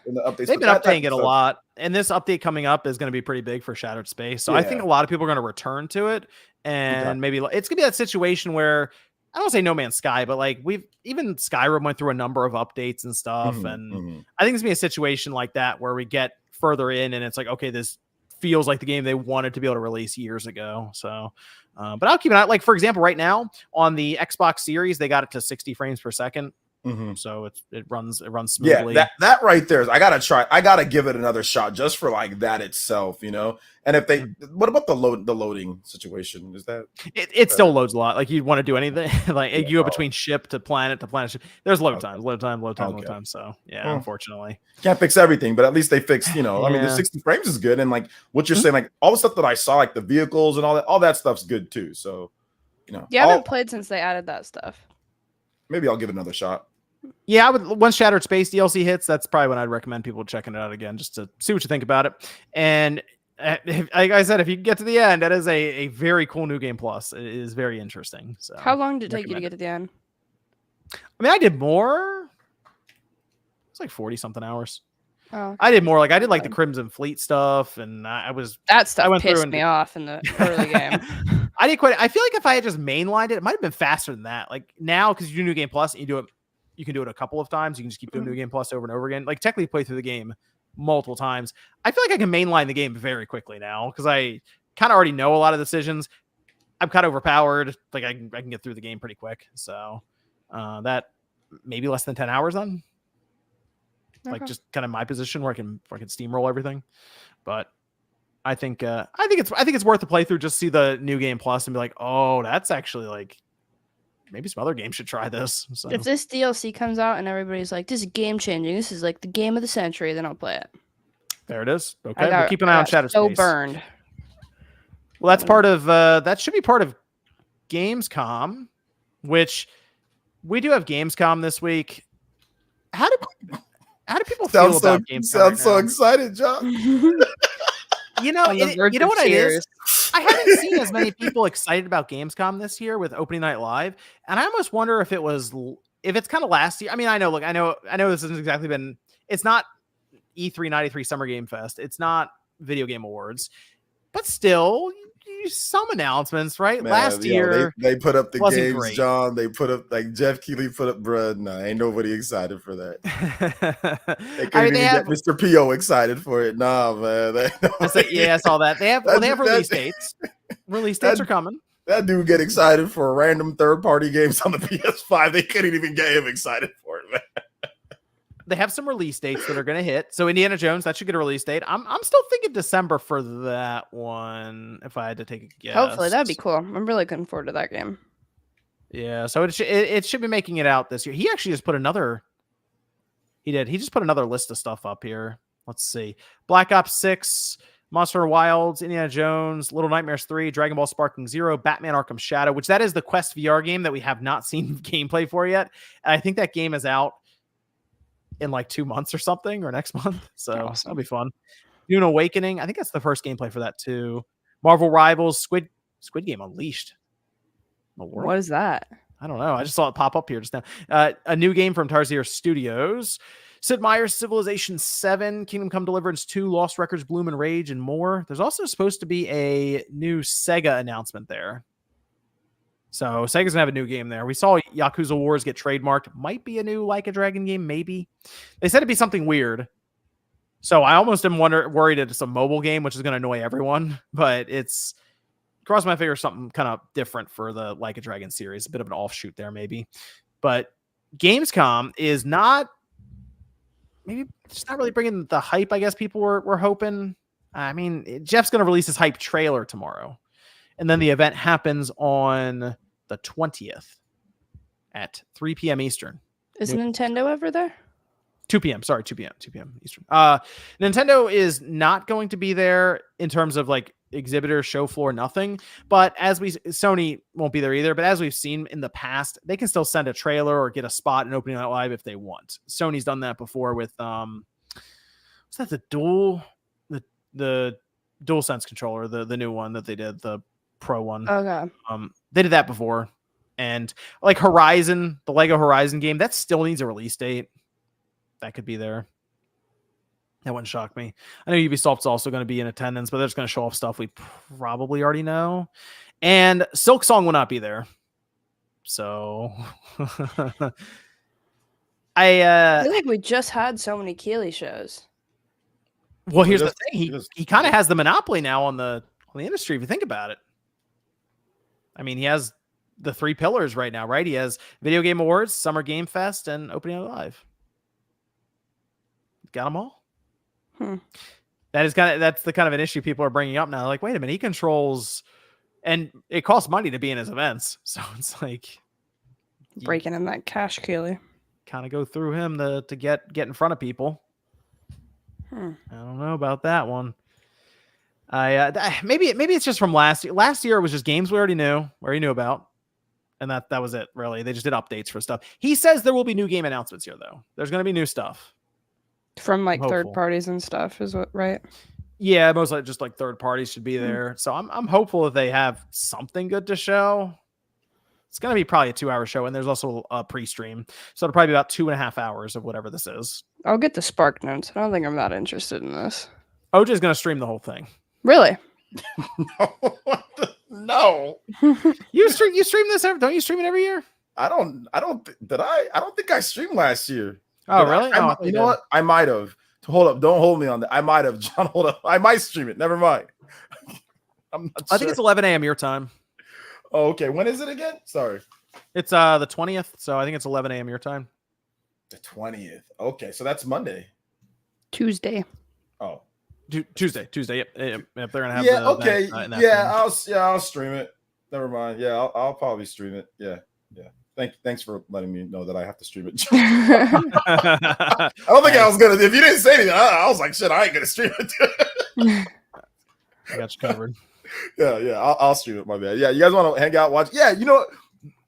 in the updates. They've been updating it a lot, and this update coming up is going to be pretty big for Shattered Space. So I think a lot of people are going to return to it, and maybe it's going to be that situation where I don't say No Man's Sky, but like even Skyrim went through a number of updates and stuff, and I think it's going to be a situation like that where we get further in, and it's like, okay, this feels like the game they wanted to be able to release years ago. So, but I'll keep an eye. Like for example, right now on the Xbox Series, they got it to 60 frames per second. So it runs smoothly. Yeah, that right there is, I gotta give it another shot just for like that itself, you know. And if they, what about the loading situation? Is that it still loads a lot? Like you'd want to do anything like you go between ship to planet ship. There's load time. So yeah, unfortunately, can't fix everything, but at least they fixed. You know, I mean, the 60 frames is good, and like what you're saying, like all the stuff that I saw, like the vehicles and all that stuff's good too. So, you know, I haven't played since they added that stuff. Maybe I'll give it another shot. Yeah, I would. Once Shattered Space DLC hits, that's probably when I'd recommend people checking it out again, just to see what you think about it. And like I said, if you get to the end, that is a very cool new game plus. It is very interesting. So, how long did it take you to get to the end? I mean, I did more. It's like 40 something hours. Oh, I did more. Like I did like the Crimson Fleet stuff, and that stuff pissed me off in the early game. I did quite. I feel like if I had just mainlined it might have been faster than that. Like now, because you do New Game Plus, and you can do it a couple of times. You can just keep doing New Game Plus over and over again. Like technically play through the game multiple times. I feel like I can mainline the game very quickly now because I kind of already know a lot of decisions. I'm kind of overpowered. Like I can get through the game pretty quick. So that maybe less than 10 hours then. Like just kind of my position where I can steamroll everything. But I think it's worth the playthrough just to see the New Game Plus and be like, oh, that's actually like maybe some other games should try this. So. If this DLC comes out and everybody's like, this is game changing, this is like the game of the century, then I'll play it. There it is. Okay, we'll keep an eye on Shattered Space. So burned. Well, that's part of that should be part of Gamescom, which we do have Gamescom this week. How do people feel about Gamescom? Sounds so excited, John. You know what it is? I haven't seen as many people excited about Gamescom this year with opening night live, and I almost wonder if it's kind of last year. I mean, I know this hasn't exactly been. It's not E3 93 Summer Game Fest. It's not Video Game Awards, but still, some announcements, right? Man, last year they put up the games, great. John. They put up like Jeff Keighley put up, bruh. Nah, ain't nobody excited for that. They couldn't even get Mr. P.O. excited for it. Nah, man. I saw that. They have release dates. Release dates are coming. That dude get excited for random third-party games on the PS5. They couldn't even get him excited for it, man. They have some release dates that are going to hit. So Indiana Jones, that should get a release date. I'm still thinking December for that one, if I had to take a guess. Hopefully, that'd be cool. I'm really looking forward to that game. Yeah, so it should be making it out this year. He actually just put another. He did. He just put another list of stuff up here. Let's see: Black Ops 6, Monster Wilds, Indiana Jones, Little Nightmares 3, Dragon Ball Sparking Zero, Batman Arkham Shadow, which that is the Quest VR game that we have not seen gameplay for yet. And I think that game is out in like 2 months or something, or next month. So awesome. That'll be fun. Dune Awakening. I think that's the first gameplay for that too. Marvel Rivals, Squid Game Unleashed. What is that? I don't know. I just saw it pop up here just now. A new game from Tarsier Studios. Sid Meier's Civilization 7, Kingdom Come Deliverance 2, Lost Records, Bloom and Rage, and more. There's also supposed to be a new Sega announcement there. So Sega's gonna have a new game there. We saw Yakuza Wars get trademarked. Might be a new Like a Dragon game, maybe. They said it'd be something weird. So I almost am worried it's a mobile game, which is gonna annoy everyone. But it's cross my fingers something kind of different for the Like a Dragon series. A bit of an offshoot there, maybe. But Gamescom is not really bringing the hype I guess people were hoping. I mean, Jeff's gonna release his hype trailer tomorrow, and then the event happens on the 20th at 3 p.m. Eastern. Is Nintendo ever there? 2 p.m. Sorry, 2 p.m. Eastern. Nintendo is not going to be there in terms of like exhibitor, show floor, nothing. But Sony won't be there either. But as we've seen in the past, they can still send a trailer or get a spot in Opening Night Live if they want. Sony's done that before with what's that? The DualSense controller, the new one that they did, the Pro one. Okay. They did that before, and like Horizon, the Lego Horizon game, that still needs a release date. That could be there. That wouldn't shock me. I know Ubisoft's also going to be in attendance, but they're just going to show off stuff we probably already know. And Silksong will not be there. So I feel like we just had so many Keeley shows. Well, here's the thing. He kind of has the monopoly now on the industry, if you think about it. I mean, he has the 3 pillars right now, right? He has Video Game Awards, Summer Game Fest, and Opening Night Live. Got them all. That's the kind of an issue people are bringing up now. Like, wait a minute, he controls, and it costs money to be in his events, so it's like breaking in that cash, Keeley. Kind of go through him to get in front of people. I don't know about that one. Maybe it's just from last year. Last year it was just games we already knew about, and that was it. Really, they just did updates for stuff. He says there will be new game announcements here, though. There's going to be new stuff. From like third parties and stuff, is what, right? Yeah, most like just like third parties should be there. So I'm hopeful that they have something good to show. It's gonna be probably a 2-hour show, and there's also a pre-stream, so it'll probably be about 2.5 hours of whatever this is. I'll get the Spark Notes. I don't think I'm that interested in this. OJ's gonna stream the whole thing. Really? No. You stream this don't you stream it every year? I don't think I streamed last year. Oh, really? You know what? I might have. Hold up. Don't hold me on that. I might have. John, hold up. I might stream it. Never mind. I'm not sure. I think it's 11 a.m. your time. Oh, okay. When is it again? Sorry. It's the 20th, so I think it's 11 a.m. your time. The 20th. Okay, so that's Monday. Tuesday. Oh. Tuesday. Yep. They're gonna have. Yeah. Okay. I'll stream it. Never mind. Yeah, I'll probably stream it. Yeah. Thanks for letting me know that I have to stream it. I don't think I was gonna. If you didn't say anything, I was like, shit, I ain't gonna stream it. I got you covered. Yeah. I'll stream it. My bad. Yeah, you guys want to hang out, watch? Yeah, you know,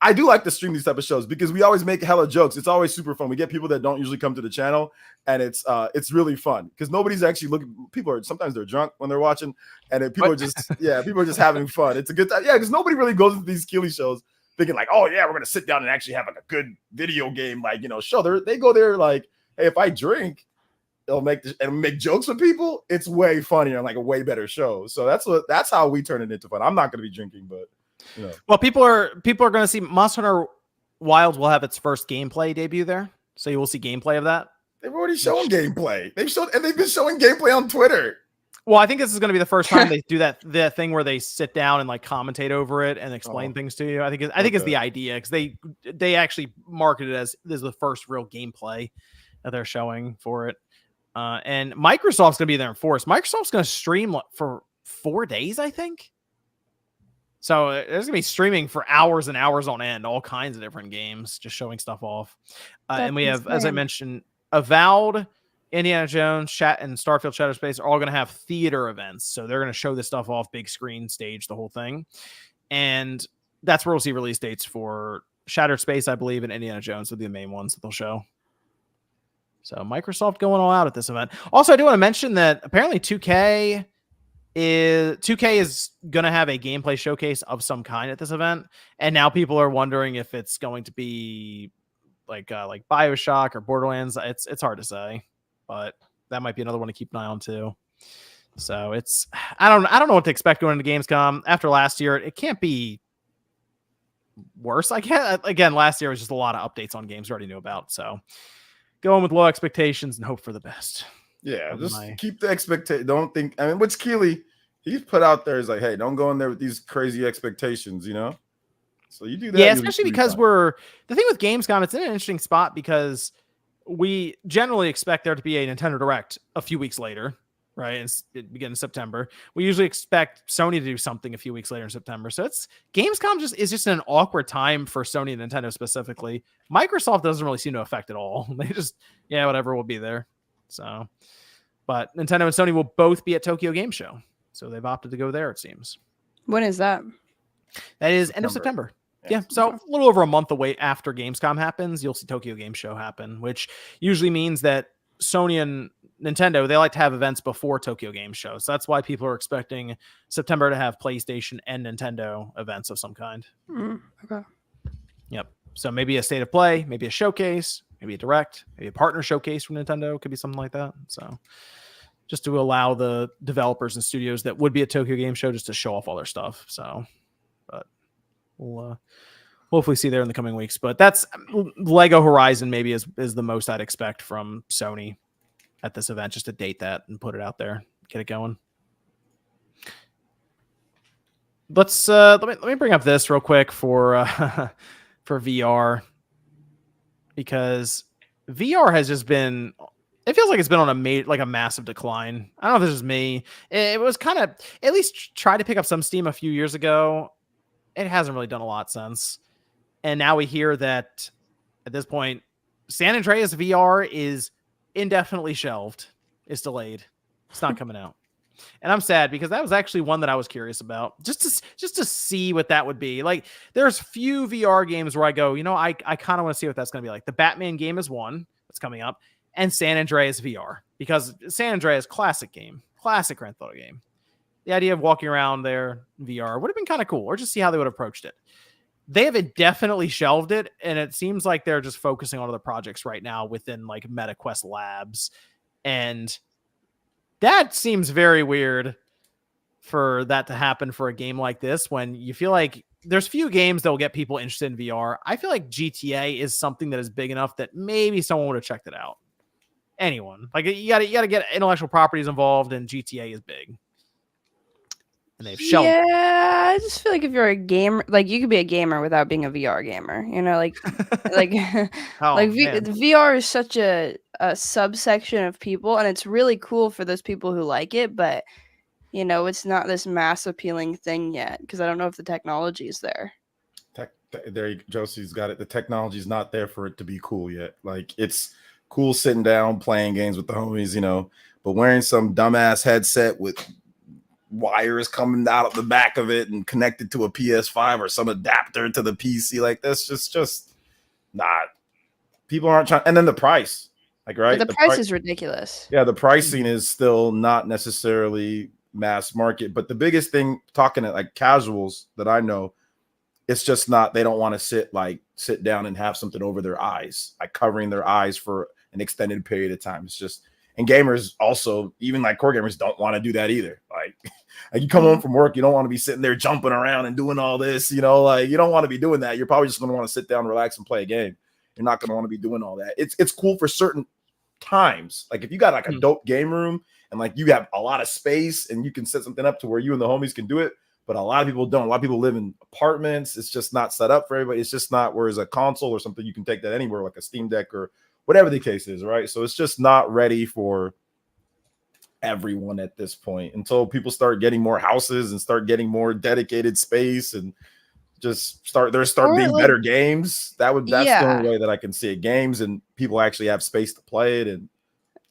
I do like to stream these type of shows because we always make hella jokes. It's always super fun. We get people that don't usually come to the channel, and it's really fun because nobody's actually looking. People are sometimes they're drunk when they're watching, and people are just having fun. It's a good time. Yeah, because nobody really goes into these Keeley shows thinking like, oh yeah, we're gonna sit down and actually have like a good video game show. They go there like, hey, if I drink, it'll make jokes with people. It's way funnier and like a way better show. So that's how we turn it into fun. I'm not gonna be drinking, but you know. Well, people are gonna see Monster Hunter Wilds will have its first gameplay debut there, so you will see gameplay of that. They've already shown gameplay. They've been showing gameplay on Twitter. Well, I think this is going to be the first time they do that thing where they sit down and like commentate over it and explain things to you. I think it's the idea because they actually market it as this is the first real gameplay that they're showing for it. And Microsoft's going to be there in force. Microsoft's going to stream for 4 days, I think. So there's going to be streaming for hours and hours on end, all kinds of different games, just showing stuff off. And we have, as I mentioned, Avowed, Indiana Jones, and Starfield Shattered Space are all going to have theater events. So they're going to show this stuff off, big screen, stage, the whole thing. And that's where we'll see release dates for Shattered Space, I believe, and Indiana Jones will be the main ones that they'll show. So Microsoft going all out at this event. Also, I do want to mention that apparently 2K is going to have a gameplay showcase of some kind at this event. And now people are wondering if it's going to be like BioShock or Borderlands. It's hard to say. But that might be another one to keep an eye on too. So I don't know what to expect going into Gamescom after last year. It can't be worse. Again, last year was just a lot of updates on games we already knew about. So go in with low expectations and hope for the best. Yeah, just keep the expectation. Don't think. I mean, what's Keeley? He's put out there is like, hey, don't go in there with these crazy expectations. You know. So you do that. Yeah, especially because the thing with Gamescom. It's in an interesting spot because we generally expect there to be a Nintendo Direct a few weeks later, right? It begins in September. We usually expect Sony to do something a few weeks later in September. So Gamescom is just an awkward time for Sony and Nintendo specifically. Microsoft doesn't really seem to affect at all. They just, whatever will be there. So, but Nintendo and Sony will both be at Tokyo Game Show. So they've opted to go there, it seems. When is that? That is end of September. Yeah, so a little over a month away after Gamescom happens, you'll see Tokyo Game Show happen, which usually means that Sony and Nintendo, they like to have events before Tokyo Game Show. So that's why people are expecting September to have PlayStation and Nintendo events of some kind. Okay. Yep. So maybe a state of play, maybe a showcase, maybe a direct, maybe a partner showcase from Nintendo. Could be something like that. So just to allow the developers and studios that would be at Tokyo Game Show just to show off all their stuff. So, but we'll hopefully see there in the coming weeks. But that's Lego Horizon maybe is the most I'd expect from Sony at this event, just to date that and put it out there, get it going. Let's let me bring up this real quick for for VR, because VR has just been, it feels like it's been on a massive decline. I don't know if this is me. It was kind of, at least tried to pick up some steam a few years ago. It hasn't really done a lot since. And now we hear that at this point, San Andreas VR is indefinitely shelved. It's delayed. It's not coming out. And I'm sad, because that was actually one that I was curious about, just to see what that would be. Like, there's few VR games where I go, I kind of want to see what that's going to be like. The Batman game is one that's coming up, and San Andreas VR, because San Andreas, classic game, classic Grand Theft Auto game. The idea of walking around there VR would have been kind of cool, or just see how they would have approached it. They have indefinitely shelved it, and it seems like they're just focusing on other projects right now within like MetaQuest Labs. And that seems very weird for that to happen for a game like this, when you feel like there's few games that will get people interested in VR. I feel like GTA is something that is big enough that maybe someone would have checked it out. Anyone. Like, you gotta get intellectual properties involved, and GTA is big. And they've shelved. Yeah, I just feel like if you're a gamer, like, you could be a gamer without being a VR gamer. Like VR is such a subsection of people, and it's really cool for those people who like it, but it's not this mass appealing thing yet, because I don't know if the technology is there. There, Josie's got it. The technology is not there for it to be cool yet. Like, it's cool sitting down playing games with the homies, but wearing some dumbass headset with wires coming out of the back of it and connected to a PS5 or some adapter to the PC, like, that's just not. People aren't trying. And then the price, like, right? But the price is ridiculous. Yeah, the pricing is still not necessarily mass market. But the biggest thing, talking to like casuals that I know, it's just not, they don't want to sit down and have something over their eyes, like covering their eyes for an extended period of time. It's just, and gamers also, even like core gamers, don't want to do that either. Like you come home from work, you don't want to be sitting there jumping around and doing all this, like, you don't want to be doing that. You're probably just going to want to sit down, relax, and play a game. You're not going to want to be doing all that. It's cool for certain times. Like, if you got like a dope game room and like you have a lot of space and you can set something up to where you and the homies can do it, but a lot of people don't. A lot of people live in apartments. It's just not set up for everybody. It's just not, whereas a console or something, you can take that anywhere, like a Steam Deck or whatever the case is, right? So it's just not ready for everyone at this point, until people start getting more houses and start getting more dedicated space and just start being like, better games. That's the only way that I can see it. Games, and people actually have space to play it, and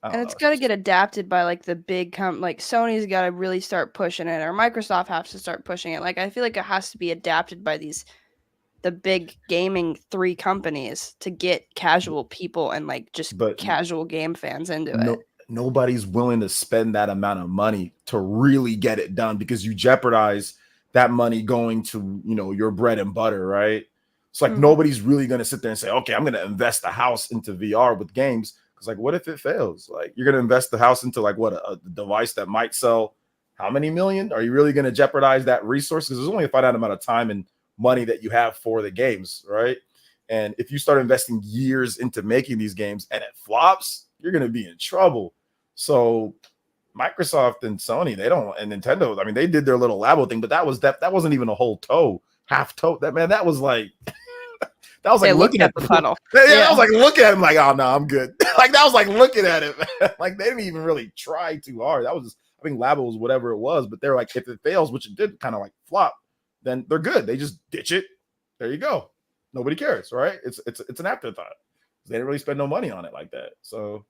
it's got to get adapted by like the big like Sony's got to really start pushing it, or Microsoft has to start pushing it. Like, I feel like it has to be adapted by the big gaming 3 companies to get casual people and like just casual game fans into it. Nobody's willing to spend that amount of money to really get it done, because you jeopardize that money going to, your bread and butter, right? It's like nobody's really going to sit there and say, okay, I'm going to invest the house into VR with games. Because like, what if it fails? Like, you're going to invest the house into like a device that might sell how many million? Are you really going to jeopardize that resource? Because there's only a finite amount of time and money that you have for the games, right? And if you start investing years into making these games and it flops, you're going to be in trouble. So Microsoft and Sony, and Nintendo, I mean, they did their little Labo thing, but that wasn't even a whole toe, half toe. That was like, that was like looking at the funnel. Yeah, I was like looking at him like, oh no, I'm good. Like, that was like looking at it. Like, they didn't even really try too hard. That was just, I think Labo was whatever it was, but they're like, if it fails, which it did kind of like flop, then they're good. They just ditch it. There you go. Nobody cares, right? It's an afterthought. They didn't really spend no money on it like that. So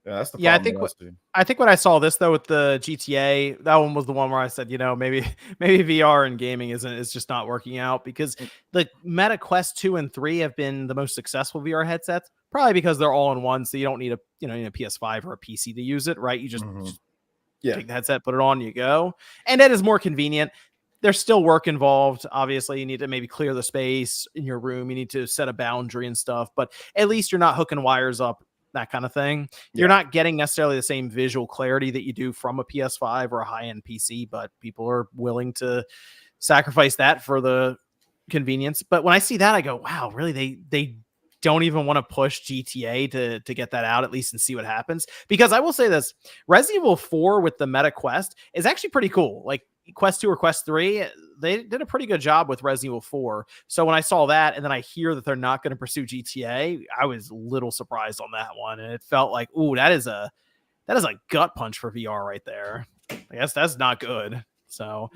Yeah, that's the Yeah, problem. I think when I saw this though with the GTA, that one was the one where I said, maybe VR and gaming is just not working out, because the Meta Quest 2 and 3 have been the most successful VR headsets, probably because they're all in one, so you don't need a PS5 or a PC to use it, right? You just take the headset, put it on, you go, and it is more convenient. There's still work involved. Obviously, you need to maybe clear the space in your room. You need to set a boundary and stuff, but at least you're not hooking wires up, that kind of thing. You're not getting necessarily the same visual clarity that you do from a PS5 or a high-end PC, but people are willing to sacrifice that for the convenience. But when I see that, I go, wow, really? They don't even want to push GTA to get that out at least and see what happens? Because I will say this, Resident Evil 4 with the Meta Quest is actually pretty cool. Like Quest 2 or Quest 3, they did a pretty good job with Resident Evil 4. So when I saw that and then I hear that they're not going to pursue GTA, I was a little surprised on that one. And it felt like, ooh, that is a gut punch for VR right there. I guess that's not good. So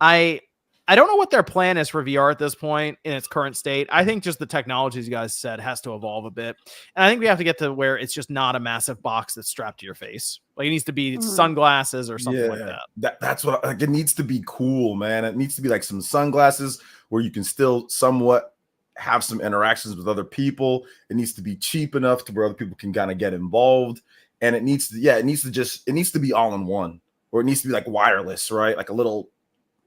I don't know what their plan is for VR at this point in its current state. I think just the technology, as you guys said, has to evolve a bit. And I think we have to get to where it's just not a massive box that's strapped to your face. Like it needs to be sunglasses or something like that. That's what it needs to be cool, man. It needs to be like some sunglasses where you can still somewhat have some interactions with other people. It needs to be cheap enough to where other people can kind of get involved. And it needs to be all in one, or it needs to be like wireless, right? Like a little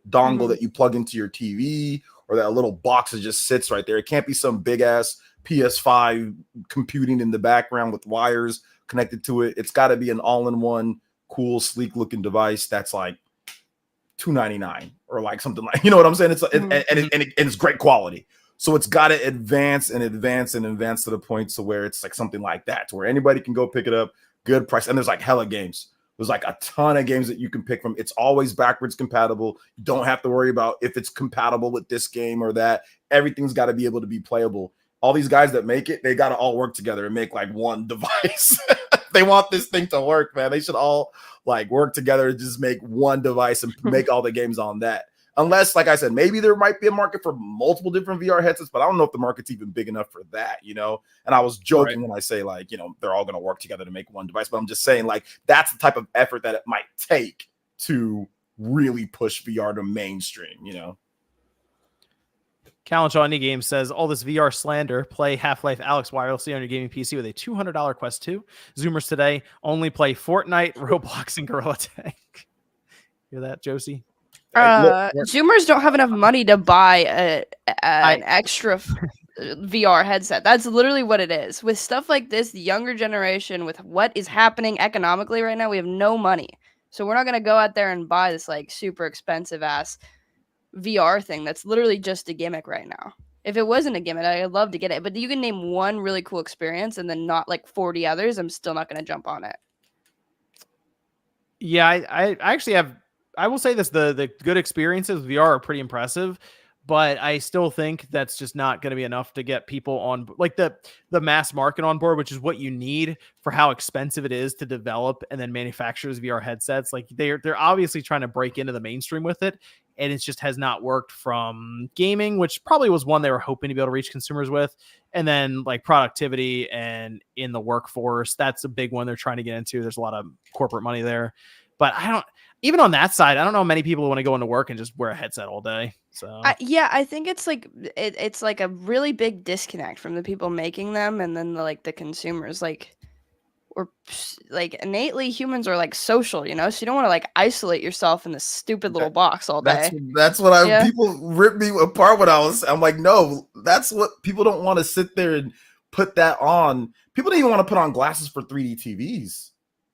dongle that you plug into your TV, or that little box that just sits right there. It can't be some big ass PS5 computing in the background with wires connected to it. It's got to be an all-in-one, cool, sleek looking device that's like $299 or like something like, you know what I'm saying? And it's great quality. So it's got to advance to the point to where it's like something like that, to where anybody can go pick it up, good price, and there's like hella games. There's like a ton of games that you can pick from. It's always backwards compatible. You don't have to worry about if it's compatible with this game or that. Everything's got to be able to be playable. All these guys that make it, they got to all work together and make like one device. They want this thing to work, man. They should all like work together and just make one device and make all the games on that. Unless, like I said, maybe there might be a market for multiple different VR headsets, but I don't know if the market's even big enough for that, you know? And I was joking when I say, like, you know, they're all going to work together to make one device, but I'm just saying, like, that's the type of effort that it might take to really push VR to mainstream, you know? Callancho Any Game says, all this VR slander, play Half-Life Alyx wirelessly on your gaming PC with a $200 Quest 2. Zoomers today only play Fortnite, Roblox, and Gorilla Tag. Hear that, Josie? Zoomers don't have enough money to buy an extra VR headset. That's literally what it is. With stuff like this, the younger generation, with what is happening economically right now, we have no money. So we're not going to go out there and buy this like super expensive ass VR thing that's literally just a gimmick right now. If it wasn't a gimmick, I'd love to get it. But you can name one really cool experience and then not like 40 others. I'm still not going to jump on it. Yeah, I actually have... I will say this, the good experiences with VR are pretty impressive, but I still think that's just not going to be enough to get people on, like the mass market on board, which is what you need for how expensive it is to develop and then manufacture those VR headsets. Like they're obviously trying to break into the mainstream with it, and it just has not worked from gaming, which probably was one they were hoping to be able to reach consumers with. And then like productivity and in the workforce, that's a big one they're trying to get into. There's a lot of corporate money there, but even on that side, I don't know many people who want to go into work and just wear a headset all day. So I think it's like it's like a really big disconnect from the people making them and then the consumers. Like we're like innately humans are like social, you know, so you don't want to like isolate yourself in this stupid little box all day. That's what people rip me apart when I'm like, no, that's what people don't want to sit there and put that on. People don't even want to put on glasses for 3D TVs.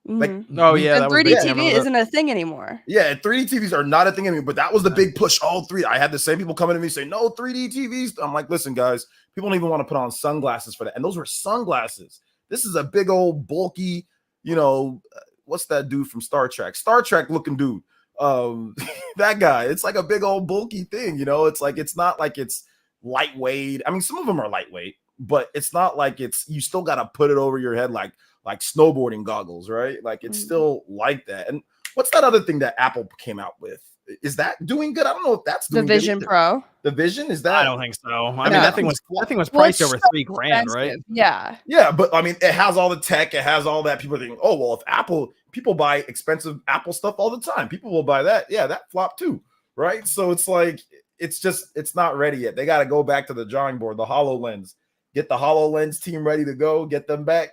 Like, oh yeah, and 3D TV isn't a thing anymore. Yeah, 3D TVs are not a thing anymore. But that was the big push. Oh, 3D. I had the same people coming to me saying, no 3D TVs. I'm like, listen, guys, people don't even want to put on sunglasses for that. And those were sunglasses. This is a big old bulky, you know, what's that dude from Star Trek? Star Trek looking dude. That guy. It's like a big old bulky thing, you know. It's like it's not like it's lightweight. I mean, some of them are lightweight, but it's not like you still gotta put it over your head like snowboarding goggles, right? Like it's still like that. And what's that other thing that Apple came out with? Is that doing good? I don't know if that's doing the Vision good Pro. The Vision, is that? I don't think so. I mean, that thing was priced over $3,000, right? Yeah, but I mean, it has all the tech, it has all that. People are thinking, oh well, if Apple, people buy expensive Apple stuff all the time. People will buy that. Yeah, that flopped too, right? So it's like it's not ready yet. They got to go back to the drawing board. The HoloLens, get the HoloLens team ready to go, get them back,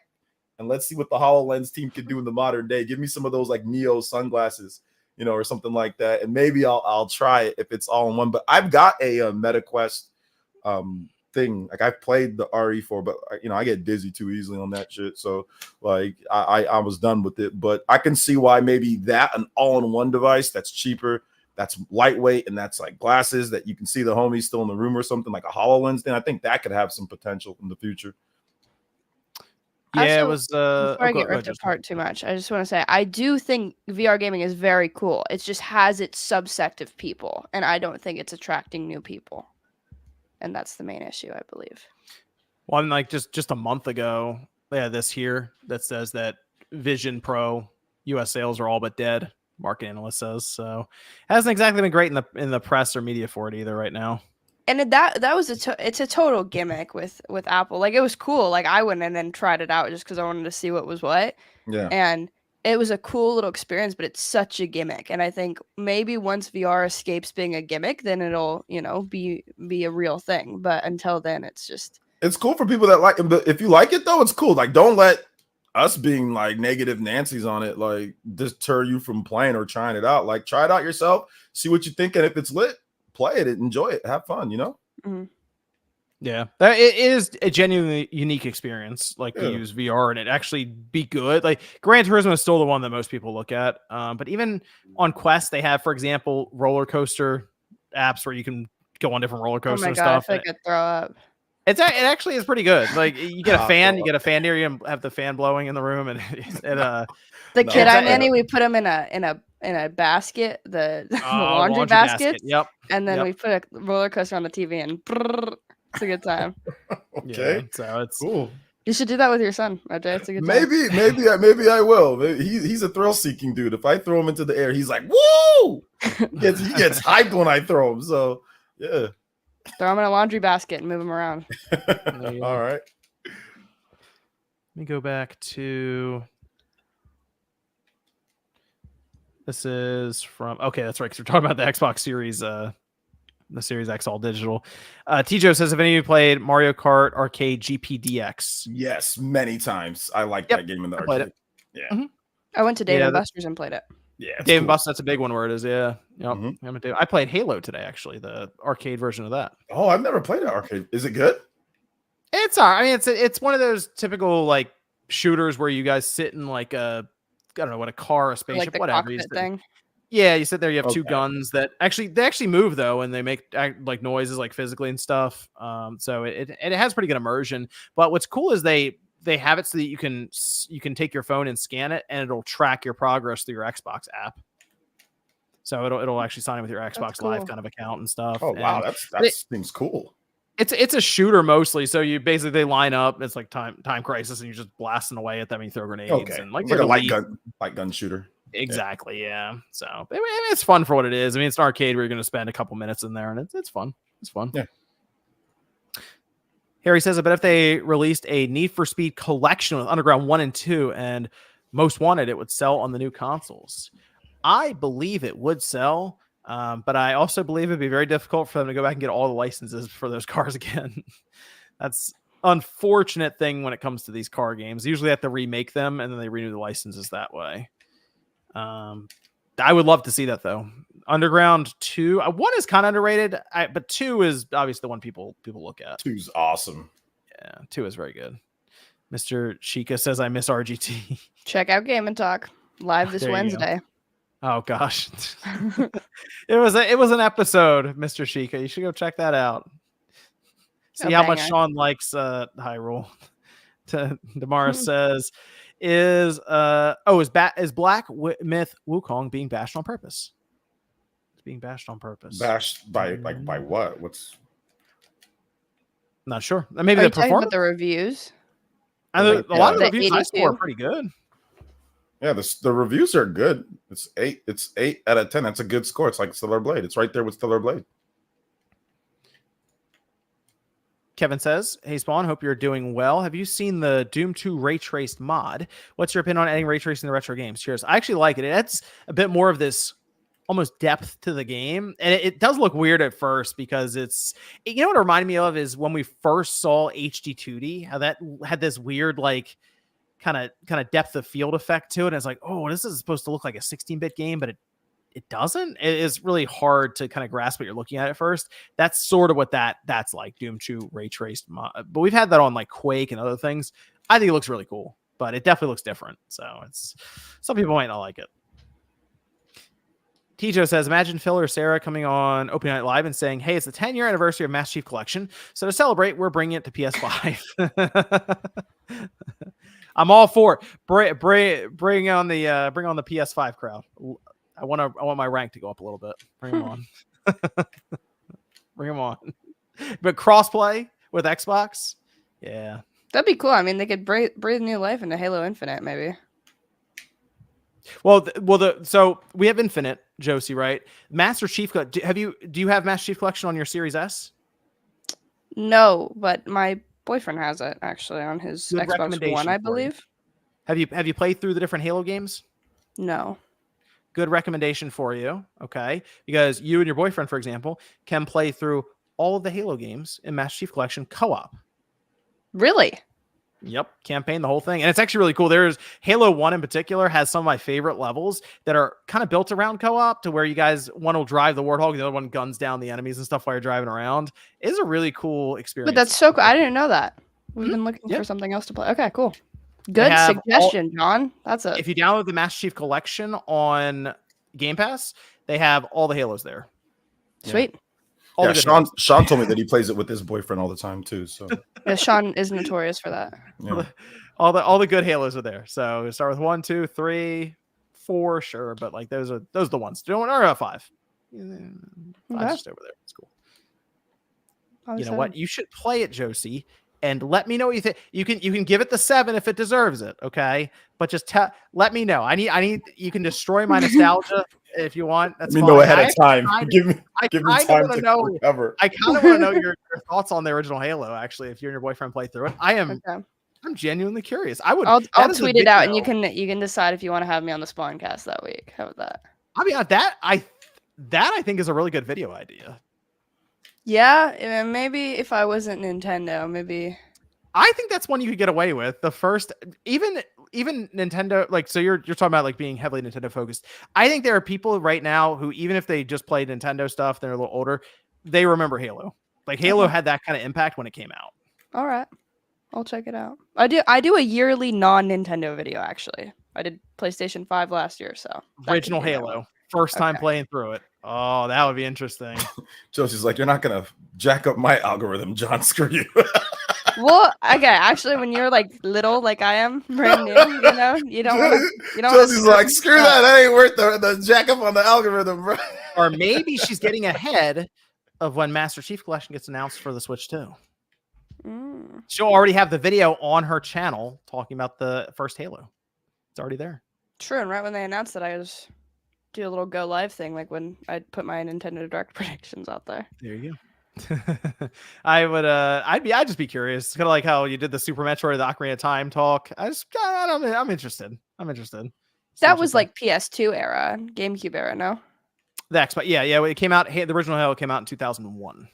and let's see what the HoloLens team can do in the modern day. Give me some of those like Neo sunglasses, or something like that, and maybe I'll try it if it's all in one. But I've got a MetaQuest thing. Like I've played the RE4, but I get dizzy too easily on that shit. So like I was done with it. But I can see why maybe that an all-in-one device that's cheaper, that's lightweight, and that's like glasses that you can see the homies still in the room or something, like a HoloLens thing. I think that could have some potential in the future. Yeah, also, it was. Before I get ripped apart too much, I just want to say I do think VR gaming is very cool. It just has its subsect of people, and I don't think it's attracting new people, and that's the main issue, I believe. Well, I'm like just a month ago, they had this here that says that Vision Pro U.S. sales are all but dead. Market analyst says so. Hasn't exactly been great in the press or media for it either right now. And that was it's a total gimmick with Apple. Like it was cool. Like I went in and tried it out just because I wanted to see what was what. Yeah. And it was a cool little experience, but it's such a gimmick. And I think maybe once VR escapes being a gimmick, then it'll be a real thing. But until then, it's cool for people that like it. But if you like it though, it's cool. Like don't let us being like negative Nancy's on it like deter you from playing or trying it out. Like try it out yourself, see what you think, and if it's lit, play it, enjoy it, have fun, Mm-hmm. Yeah, it is a genuinely unique experience, like to use VR and it actually be good. Like Gran Turismo is still the one that most people look at, but even on Quest they have, for example, roller coaster apps where you can go on different roller coasters and stuff. I could throw up. It actually is pretty good. Like you get a fan, you get a fan near you, and have the fan blowing in the room, and the kid I nanny, we put him in a basket, the laundry basket. Yep. And then we put a roller coaster on the TV, and it's a good time. Okay, yeah, so it's cool. You should do that with your son, RJ. It's a good time. Maybe I will. Maybe he's a thrill-seeking dude. If I throw him into the air, he's like, "Woo!" He gets hyped when I throw him. So yeah. Throw him in a laundry basket and move him around. All right. Let me go back to. This is from. Okay, that's right. Because we're talking about the Xbox Series, the Series X all digital. Tijo says, "Have any of you played Mario Kart Arcade GPDX?" Yes, many times. I like that game in the arcade. Yeah. Mm-hmm. I went to Dave & Buster's and played it. Yeah, Dave & Buster's, that's a big one where it is. Yeah, yep. Mm-hmm. I played Halo today, actually, the arcade version of that. Oh, I've never played an arcade. Is it good? It's all right. I mean, it's one of those typical like shooters where you guys sit in like a, I don't know what, a car, a spaceship, like the whatever. Cockpit thing. Yeah, you sit there. You have two guns that actually move though, and they make like noises like physically and stuff. So it has pretty good immersion. But what's cool is they have it so that you can take your phone and scan it, and it'll track your progress through your Xbox app. So it'll actually sign in with your Xbox Live kind of account and stuff. Oh wow, that seems cool. It's a shooter mostly, so you basically line up. It's like time crisis, and you're just blasting away at them. And you throw grenades and like a light gun shooter. Exactly, yeah. So it's fun for what it is. I mean, it's an arcade where you're going to spend a couple minutes in there, and it's fun. It's fun. Yeah. Harry says, I bet if they released a Need for Speed collection with Underground 1 and 2 and Most Wanted, it would sell on the new consoles. I believe it would sell, but I also believe it'd be very difficult for them to go back and get all the licenses for those cars again. That's unfortunate thing when it comes to these car games. Usually they have to remake them, and then they renew the licenses that way. I would love to see that, though. Underground 2, 1 is kind of underrated, but 2 is obviously the one people look at. 2's awesome. Yeah, 2 is very good. Mr. Chica says, I miss RGT. Check out Game and Talk live this Wednesday. Oh gosh, it was an episode, Mr. Chica. You should go check that out. See how much Sean likes Hyrule. Damara says, is Black Myth Wukong being bashed on purpose? It's being bashed on purpose. Bashed by what? What's not sure. Maybe the performance, the reviews. A lot of the reviews I saw are pretty good. Yeah, the reviews are good. It's 8. It's 8 out of 10. That's a good score. It's like Stellar Blade. It's right there with Stellar Blade. Kevin says, "Hey Spawn, hope you're doing well. Have you seen the Doom 2 ray traced mod? What's your opinion on adding ray tracing in the retro games? Cheers." I actually like it. It adds a bit more of this almost depth to the game, and it does look weird at first because you know what it reminded me of is when we first saw HD 2D, how that had this weird like kind of depth of field effect to it. And it's like, oh, this is supposed to look like a 16-bit game, but it doesn't. It is really hard to kind of grasp what you're looking at first. That's sort of what that's like, Doom 2 ray traced mod. But we've had that on like Quake and other things. I think it looks really cool, but it definitely looks different. So it's some people might not like it. Tijo says, imagine Phil or Sarah coming on Open Night Live and saying, hey, it's the 10-year anniversary of Master Chief Collection. So to celebrate, we're bringing it to PS5. I'm all for it. Bring on the PS5 crowd. I want my rank to go up a little bit. Bring them on. Bring them on. But crossplay with Xbox, yeah, that'd be cool. I mean, they could breathe new life into Halo Infinite, maybe. So we have Infinite, Josie, right? Master Chief. Do you have Master Chief Collection on your Series S? No, but my boyfriend has it actually on his Xbox One, I believe. Have you played through the different Halo games? No. Good recommendation for you, okay? Because you and your boyfriend, for example, can play through all of the Halo games in Master Chief Collection co-op. Really? Yep, campaign, the whole thing. And it's actually really cool. There's Halo 1 in particular has some of my favorite levels that are kind of built around co-op to where you guys, one will drive the Warthog, the other one guns down the enemies and stuff while you're driving around. It's a really cool experience. But that's so cool. I didn't know that. We've been looking for something else to play. Okay, cool. Good suggestion, John. That's it. If you download the Master Chief Collection on Game Pass, they have all the Halos there. Sweet. Yeah, Sean told me that he plays it with his boyfriend all the time too. So yeah, Sean is notorious for that. Yeah. all the good Halos are there. So start with 1, 2, 3, 4, sure, but like those are the ones. Don't or 5. 5's just over there. It's cool. You know what? You should play it, Josie. And let me know what you think. You can give it the 7 if it deserves it, okay? But just let me know. I need. You can destroy my nostalgia if you want. That's let me know ahead of time. Give me time to recover. I kind of want to know your thoughts on the original Halo. Actually, if you and your boyfriend play through it, I'm genuinely curious. I'll tweet it out, and you can decide if you want to have me on the Spawncast that week. How about that? I mean, that I think is a really good video idea. Yeah, maybe if I wasn't Nintendo, maybe. I think that's one you could get away with. The first, even Nintendo, like, so you're talking about like being heavily Nintendo focused. I think there are people right now who, even if they just played Nintendo stuff, they're a little older, they remember Halo. Like Halo had that kind of impact when it came out. All right, I'll check it out. I do a yearly non-Nintendo video actually. I did PlayStation 5 last year, so original Halo. First time playing through it. Oh, that would be interesting. Josie's like, you're not gonna jack up my algorithm, John. Screw you. Well, okay. Actually, when you're like little, like I am, brand new, you don't. Josie's like, screw that. That ain't worth the jack up on the algorithm, bro. Or maybe she's getting ahead of when Master Chief Collection gets announced for the Switch 2. She'll already have the video on her channel talking about the first Halo. It's already there. True, and right when they announced it, I just do a little go live thing, like when I put my Nintendo Direct predictions out there. There you go. I'd just be curious, kind of like how you did the Super Metroid, the Ocarina of Time talk. I'm interested. That was like PS2 era, GameCube era, no? The Xbox, yeah. It came out. The original Halo came out in 2001.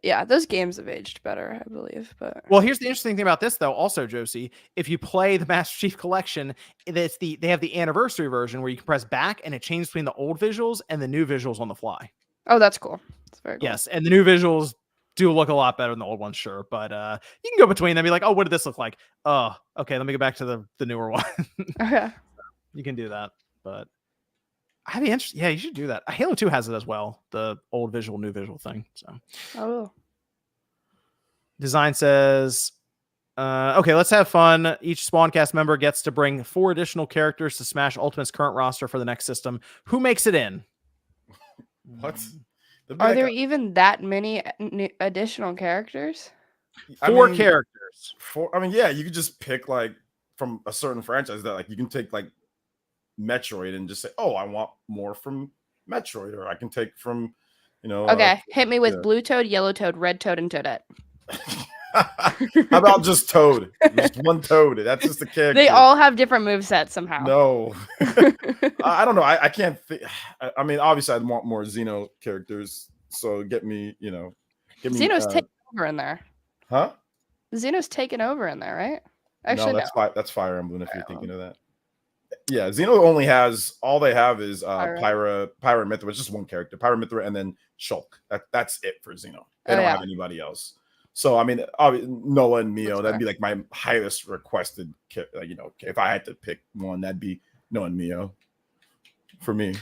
Yeah, those games have aged better, I believe. But well, here's the interesting thing about this, though. Also, Josie, if you play the Master Chief Collection, they have the anniversary version where you can press back and it changes between the old visuals and the new visuals on the fly. Oh, that's cool. That's very cool. Yes, and the new visuals do look a lot better than the old ones, sure. But you can go between them and be like, oh, what did this look like? Oh, okay, let me go back to the newer one. Okay. You can do that. But I'd be interested. Yeah, you should do that. Halo 2 has it as well, the old visual, new visual thing. So Design says, okay, let's have fun. Each Spawncast member gets to bring 4 additional characters to Smash Ultimate's current roster for the next system. Who makes it in? What? Are there even that many additional characters? 4 characters. 4. I mean, yeah, you could just pick like from a certain franchise that like you can take like Metroid and just say, oh, I want more from Metroid, or I can take from, Okay, hit me with Blue Toad, Yellow Toad, Red Toad, and Toadette. How about just Toad? Just one Toad. That's just the character. They all have different movesets somehow. No. I don't know. I can't think. I mean, obviously, I'd want more Xeno characters. So get me. Xeno's taking over in there. Huh? Xeno's taken over in there, right? Actually, no. That's Fire Emblem. If you're thinking of that. Yeah, Xeno only has all they have is Pyra Mithra, which is just one character, Pyra Mithra, and then Shulk. That's it for Xeno. They don't have anybody else. So I mean, Nola and Mio, that'd be like my highest requested. If I had to pick one, that'd be Nola and Mio for me.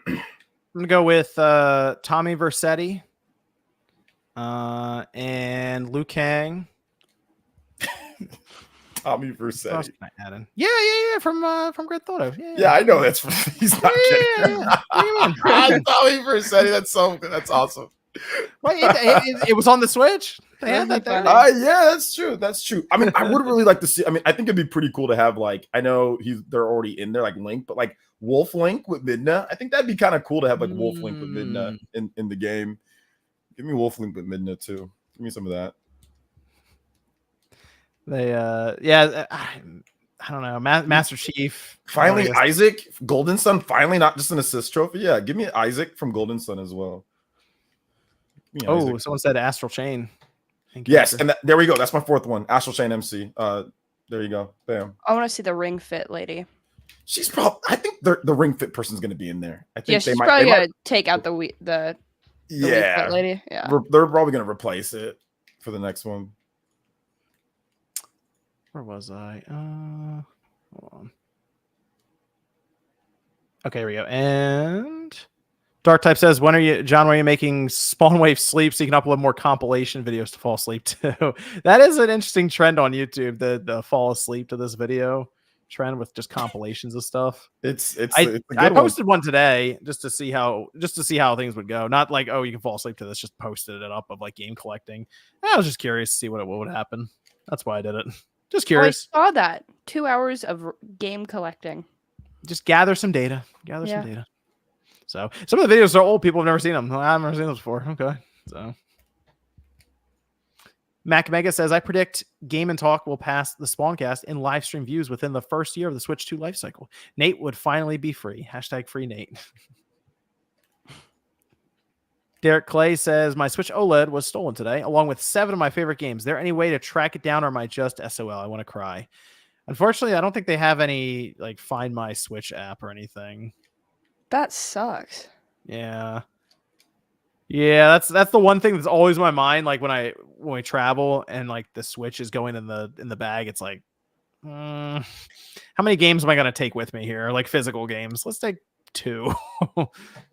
I'm gonna go with Tommy Vercetti and Liu Kang. Tommy Vercetti. Yeah, from Grand Theft Auto. Yeah, I know that's he's not kidding. Tommy Vercetti, that's awesome. Well, it was on the Switch. They had that there. Yeah, that's true. I mean, I would really like to see. I mean, I think it'd be pretty cool to have I know they're already in there, like Link, but like Wolf Link with Midna. I think that'd be kind of cool to have like Wolf Link with Midna in the game. Give me Wolf Link with Midna too. Give me some of that. They I don't know, Master Chief. Finally, Isaac Golden Sun. Finally, not just an assist trophy. Yeah, give me Isaac from Golden Sun as well. Someone said Astral Chain. Yes, and there we go. That's my fourth one. Astral Chain MC. There you go. Bam. I want to see the Ring Fit lady. She's probably. I think the Ring Fit person's going to be in there. I think she's probably going to take out the Wii Fit lady. Yeah, they're probably going to replace it for the next one. Where was I? Hold on. Okay, here we go. And Dark Type says, when are you making Spawn Wave sleep so you can upload more compilation videos to fall asleep to? That is an interesting trend on YouTube, the fall asleep to this video trend with just compilations of stuff. I posted one today just to see how things would go. Not like, oh, you can fall asleep to this, just posted it up of like game collecting. I was just curious to see what would happen. That's why I did it. Just curious. I saw that 2 hours of game collecting. Just gather some data. Some data. So some of the videos are old. People have never seen them. I've never seen those before. Okay. So Mac Mega says, I predict Game and Talk will pass the Spawncast in live stream views within the first year of the Switch 2 life cycle. Nate would finally be free. # free Nate. Derek Clay says, my Switch OLED was stolen today, along with 7 of my favorite games. Is there any way to track it down, or am I just SOL? I want to cry. Unfortunately, I don't think they have any like Find My Switch app or anything. That sucks. Yeah. That's the one thing that's always in my mind. Like when we travel and like the Switch is going in the bag, it's like, how many games am I gonna take with me here? Like physical games. Let's take 2. Because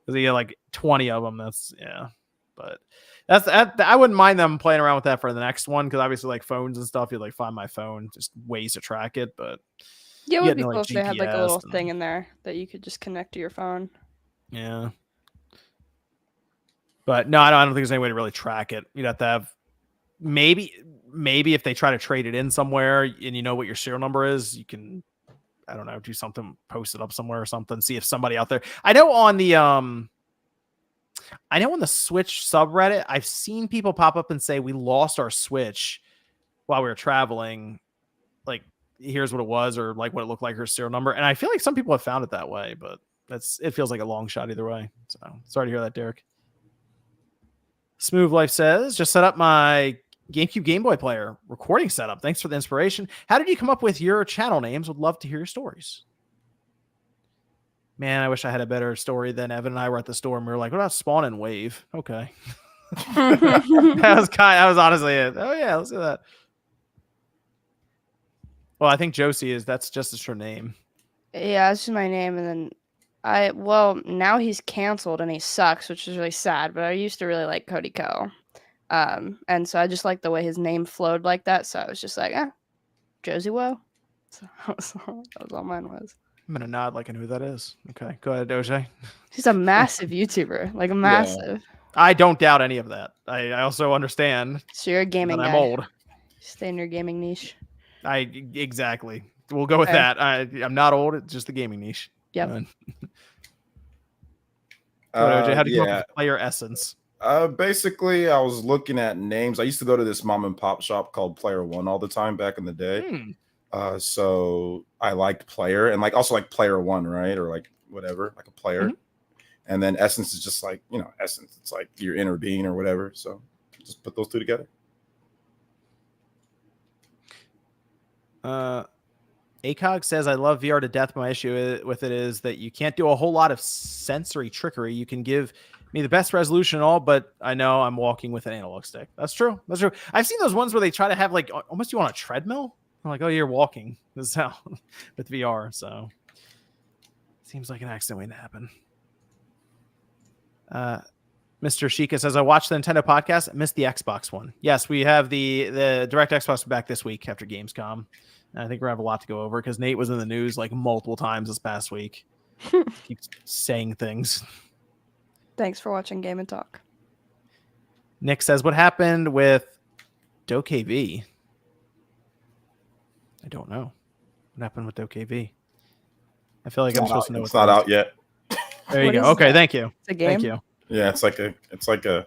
you get like 20 of them. But I wouldn't mind them playing around with that for the next one, because obviously like phones and stuff, you like Find My Phone, just ways to track it. But yeah, it would be cool if they had like a little thing in there that you could just connect to your phone. Yeah. But no, I don't think there's any way to really track it. You'd have to have maybe if they try to trade it in somewhere and you know what your serial number is, you can, I don't know, do something, post it up somewhere or something, see if somebody out there. I know on the Switch subreddit, I've seen people pop up and say we lost our Switch while we were traveling. Like, here's what it was, or like what it looked like, her serial number. And I feel like some people have found it that way, but it feels like a long shot either way. So sorry to hear that, Derek. Smooth Life says, just set up my GameCube Game Boy player recording setup. Thanks for the inspiration. How did you come up with your channel names? Would love to hear your stories. Man, I wish I had a better story than Evan and I were at the store and we were like, what about Spawn and Wave? Okay. that was honestly it. Oh yeah, let's do that. Well, I think Josie that's just her name. Yeah, it's just my name. And then now he's canceled and he sucks, which is really sad, but I used to really like Cody Ko. And so I just like the way his name flowed like that. So I was just like, Josie Woe. So that was all mine was. I'm going to nod like I know who that is. Okay, go ahead, Doge. He's a massive YouTuber, like a massive. Yeah. I don't doubt any of that. I also understand. So you're a gaming guy. I'm old. Stay in your gaming niche. Exactly. We'll go with that. I'm not old. It's just the gaming niche. Yep. OJ, how do you come up with player essence? Basically, I was looking at names. I used to go to this mom and pop shop called Player One all the time back in the day. So I liked player and also like Player One, right? Or like whatever, like a player. And then essence is just like, essence. It's like your inner being or whatever. So just put those two together. ACOG says, I love VR to death. My issue with it is that you can't do a whole lot of sensory trickery. You can give me the best resolution and all, but I know I'm walking with an analog stick. That's true. That's true. I've seen those ones where they try to have like almost you on a treadmill. I'm like, oh, you're walking. This is how with VR. So seems like an accident waiting to happen. Mr. Shika says, I watched the Nintendo podcast. I missed the Xbox one. Yes, we have the Direct Xbox back this week after Gamescom. And I think we're going to have a lot to go over because Nate was in the news like multiple times this past week. Keeps saying things. Thanks for watching Game and Talk. Nick says, what happened with DoKV? I don't know. What happened with DoKV? I feel like I'm supposed to know. It's not out yet. There you go. Okay, thank you. It's a game? Thank you. Yeah, it's like a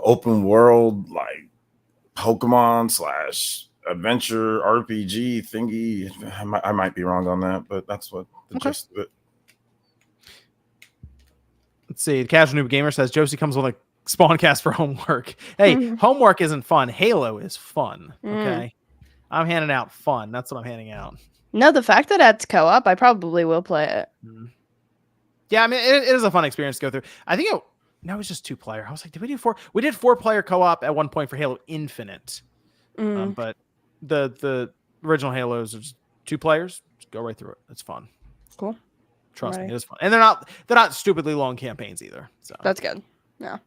open world like Pokemon / adventure RPG thingy. I might be wrong on that, but that's what the gist of it. Let's see. The Casual Noob Gamer says Josie comes with a Spawncast for homework. Hey, homework isn't fun. Halo is fun. Okay. I'm handing out fun. That's what I'm handing out. No, the fact that it's co-op, I probably will play it. Yeah, I mean, it is a fun experience to go through. I think it was just 2-player. I was like, did we do 4? We did 4-player co-op at one point for Halo Infinite. But the original Halos are just 2 players. Just go right through it. It's fun. Cool. Trust me, it is fun. And they're not stupidly long campaigns either. So that's good. Yeah.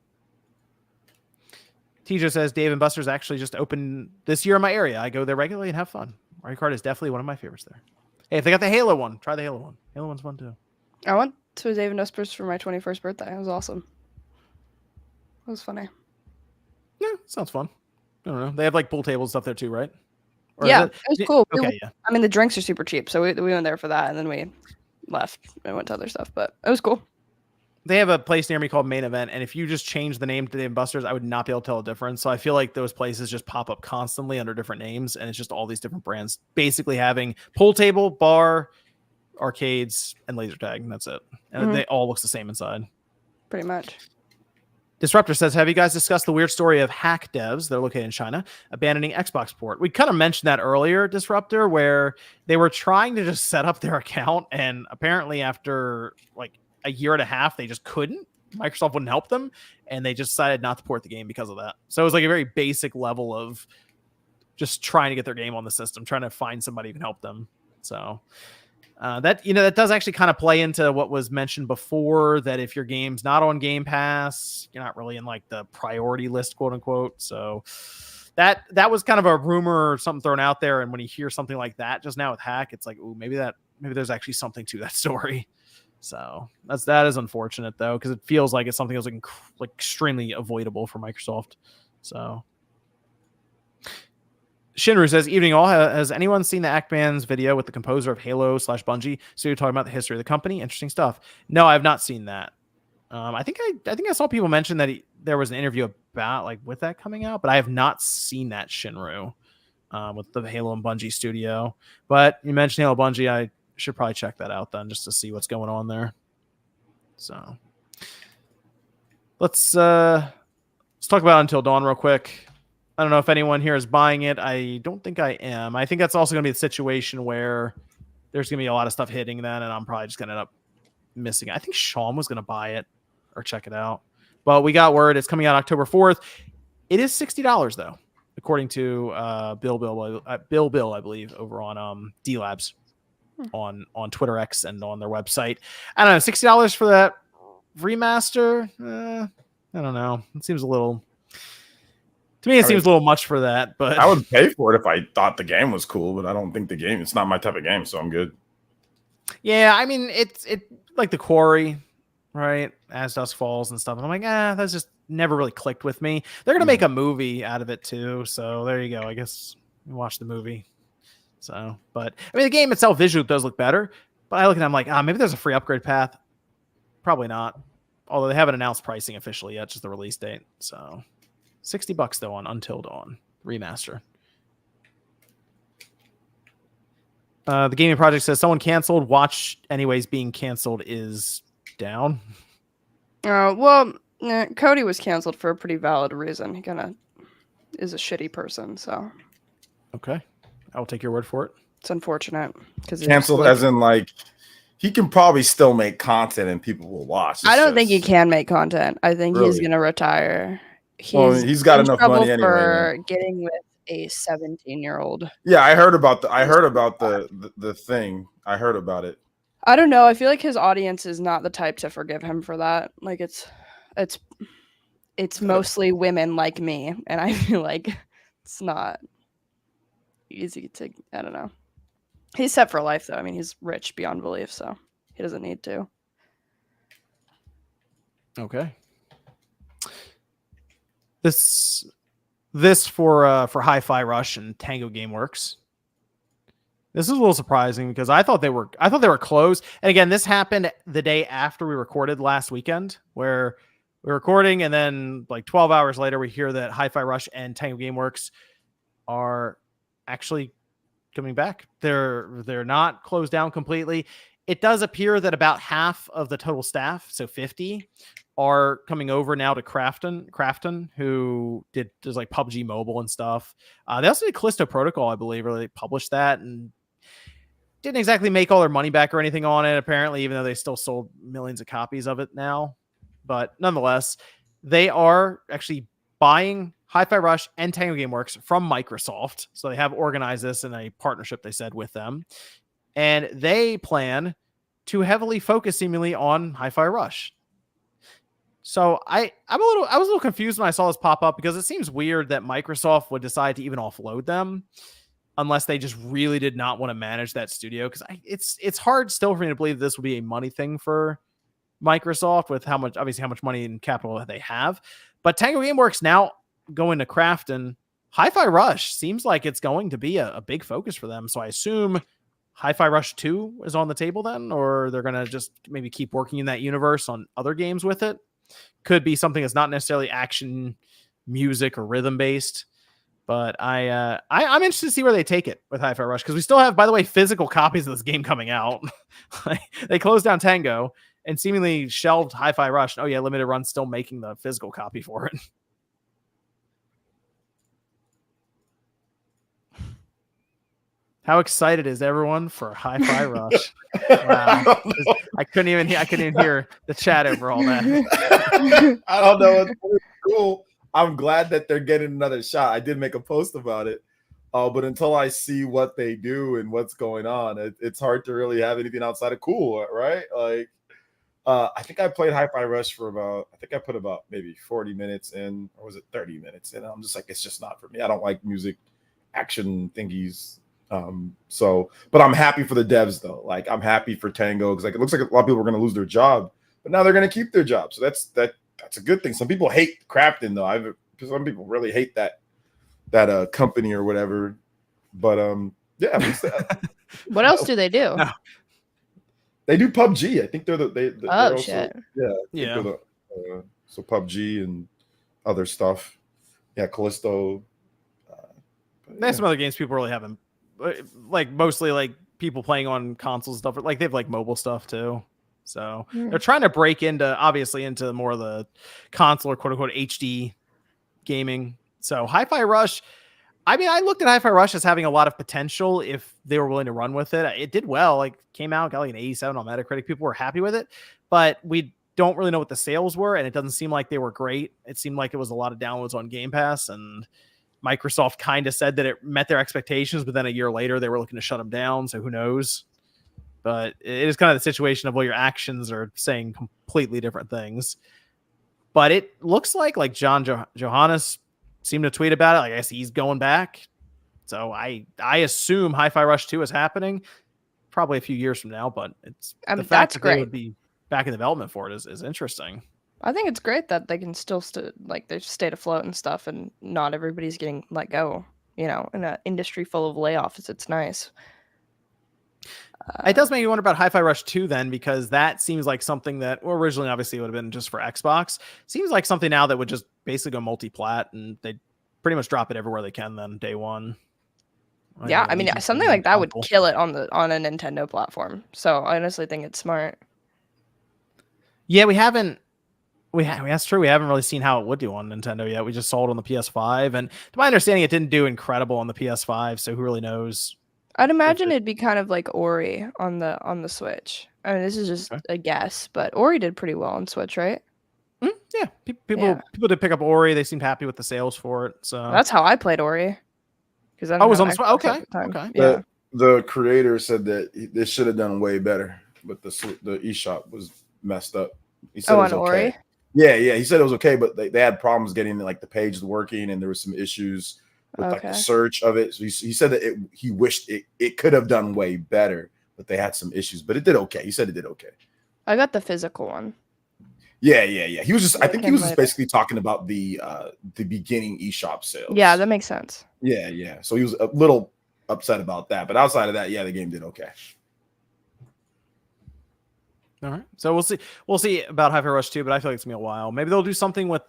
TJ says Dave & Buster's actually just opened this year in my area. I go there regularly and have fun. Mario Kart is definitely one of my favorites there. Hey, if they got the Halo one, try the Halo one. Halo one's fun too. I went to Dave & Buster's for my 21st birthday. It was awesome. It was funny. Yeah, sounds fun. I don't know. They have like pool tables and stuff there too, right? Or yeah, it was cool. Okay, yeah. I mean, the drinks are super cheap, so we went there for that, and then we left and went to other stuff, but it was cool. They have a place near me called Main Event, and if you just change the name to Dave & Buster's, I would not be able to tell a difference. So I feel like those places just pop up constantly under different names, and it's just all these different brands basically having pool table, bar, arcades, and laser tag, and that's it. And they all look the same inside. Pretty much. Disruptor says, have you guys discussed the weird story of hack devs, they're located in China, abandoning Xbox port? We kind of mentioned that earlier, Disruptor, where they were trying to just set up their account, and apparently after like a year and a half, they just couldn't. Microsoft wouldn't help them, and they just decided not to port the game because of that. So it was like a very basic level of just trying to get their game on the system, trying to find somebody who can help them. So that does actually kind of play into what was mentioned before, that if your game's not on Game Pass, you're not really in like the priority list, quote unquote. So that was kind of a rumor or something thrown out there. And when you hear something like that just now with hack, it's like, ooh, maybe there's actually something to that story. So that is unfortunate though, because it feels like it's something that was like extremely avoidable for Microsoft. So Shinru says, evening all. Has anyone seen the Ackman's video with the composer of Halo / Bungie? So you're talking about the history of the company. Interesting stuff. No, I have not seen that. I think I saw people mention that there was an interview about like with that coming out, but I have not seen that, Shinru, with the Halo and Bungie studio. But you mentioned Halo Bungie, I should probably check that out then just to see what's going on there. So let's talk about Until Dawn real quick. I don't know if anyone here is buying it. I don't think I am. I think that's also going to be the situation where there's going to be a lot of stuff hitting then, and I'm probably just going to end up missing it. I think Sean was going to buy it or check it out. But we got word it's coming out October 4th. It is $60 though, according to Bill, I believe, over on D-Labs on Twitter X and on their website. I don't know, $60 for that remaster? I don't know. It seems a little... To me, it seems a little much for that, but I would pay for it if I thought the game was cool, but I don't think it's not my type of game, so I'm good. Yeah, I mean, it's like The Quarry, right? As Dusk Falls and stuff. And I'm like, that's just never really clicked with me. They're going to make a movie out of it too, so there you go. I guess we watch the movie. So, but I mean, the game itself visually does look better. But I look at it, I'm like, maybe there's a free upgrade path. Probably not. Although they haven't announced pricing officially yet, just the release date. So, $60 though on Until Dawn remaster. The gaming project says someone canceled. Watch anyways being canceled is down. Well, Cody was canceled for a pretty valid reason. He kind of is a shitty person, so. Okay, I will take your word for it. It's unfortunate because canceled as in like he can probably still make content and people will watch. I don't think he can make content. I think he's gonna retire. He's got enough money anyway. For getting with a 17-year-old. Yeah, I heard about the thing. I heard about it. I don't know. I feel like his audience is not the type to forgive him for that. Like it's mostly women like me, and I feel like it's not easy to. I don't know. He's set for life, though. I mean, he's rich beyond belief, so he doesn't need to. Okay. This for HiFi Rush and Tango Gameworks. This is a little surprising because I thought they were close. And again, this happened the day after we recorded last weekend, where we were recording, and then like 12 hours later, we hear that HiFi Rush and Tango Gameworks are actually coming back. They're not closed down completely. It does appear that about half of the total staff, so 50, are coming over now to Crafton, who does like PUBG Mobile and stuff. They also did Callisto Protocol, I believe, or they published that and didn't exactly make all their money back or anything on it, apparently, even though they still sold millions of copies of it now. But nonetheless, they are actually buying HiFi Rush and Tango Gameworks from Microsoft. So they have organized this in a partnership, they said, with them. And they plan to heavily focus seemingly on HiFi Rush. So I was a little confused when I saw this pop up because it seems weird that Microsoft would decide to even offload them unless they just really did not want to manage that studio. Because it's hard still for me to believe this would be a money thing for Microsoft with how much money and capital that they have. But Tango Gameworks now going to Crafton, HiFi Rush seems like it's going to be a big focus for them. So I assume HiFi Rush 2 is on the table then, or they're going to just maybe keep working in that universe on other games with it. Could be something that's not necessarily action, music, or rhythm based. But I'm interested to see where they take it with HiFi Rush, because we still have, by the way, physical copies of this game coming out. They closed down Tango and seemingly shelved HiFi Rush. Oh yeah, Limited Run's still making the physical copy for it. How excited is everyone for HiFi Rush? Wow. I couldn't even hear the chat over all that. I don't know. It's really cool. I'm glad that they're getting another shot. I did make a post about it. But until I see what they do and what's going on, it's hard to really have anything outside of cool, right? Like, I think I played HiFi Rush for I put about maybe 40 minutes in, or was it 30 minutes in? I'm just like, it's just not for me. I don't like music action thingies. But I'm happy for the devs though. Like, I'm happy for Tango because like it looks like a lot of people are going to lose their job, but now they're going to keep their job. So that's a good thing. Some people hate Crafton though. Some people really hate that company or whatever. But yeah. At least, what else do they do? No. They do PUBG. I think they're oh shit. Yeah. So PUBG and other stuff. Yeah, Callisto. There's some other games people really haven't. Like mostly like people playing on consoles and stuff. Like they have like mobile stuff too. So they're trying to break into more of the console or quote unquote HD gaming. So HiFi Rush, I mean, I looked at HiFi Rush as having a lot of potential if they were willing to run with it. It did well, like came out, got like an 87 on Metacritic. People were happy with it, but we don't really know what the sales were. And it doesn't seem like they were great. It seemed like it was a lot of downloads on Game Pass, and Microsoft kind of said that it met their expectations, but then a year later they were looking to shut them down. So who knows? But it is kind of the situation of, well, your actions are saying completely different things. But it looks like John Johannes seemed to tweet about it. Like, I guess he's going back. So I assume HiFi Rush 2 is happening probably a few years from now, but it's the fact that they would be back in development for it is interesting. I think it's great that they can still they stayed afloat and stuff, and not everybody's getting let go. you know, in an industry full of layoffs, it's nice. It does make you wonder about Hi-Fi Rush 2 then, because that seems like something that, well, originally obviously it would have been just for Xbox. Seems like something now that would just basically go multi-plat, and they pretty much drop it everywhere they can then day one. Yeah, I mean, something like that would kill it on a Nintendo platform. So I honestly think it's smart. Yeah, that's true. We haven't really seen how it would do on Nintendo yet. We just saw it on the PS5, and to my understanding, it didn't do incredible on the PS5. So who really knows? I'd imagine it'd be kind of like Ori on the Switch. I mean, this is just a guess, but Ori did pretty well on Switch, right? Yeah, people did pick up Ori. They seemed happy with the sales for it. So that's how I played Ori. Because I was on the Switch. Okay. Yeah. The creator said that they should have done way better, but the eShop was messed up. He said it was okay. Ori? Yeah. He said it was okay, but they had problems getting like the page working, and there was some issues with like the search of it. So he said that he wished it could have done way better, but they had some issues. But it did okay. He said it did okay. I got the physical one. Yeah. He was just, I think he was just basically talking about the beginning eShop sales. Yeah, that makes sense. Yeah. So he was a little upset about that, but outside of that, yeah, the game did okay. All right. So we'll see about Hi-Fi Rush 2, but I feel like it's gonna be a while. Maybe they'll do something with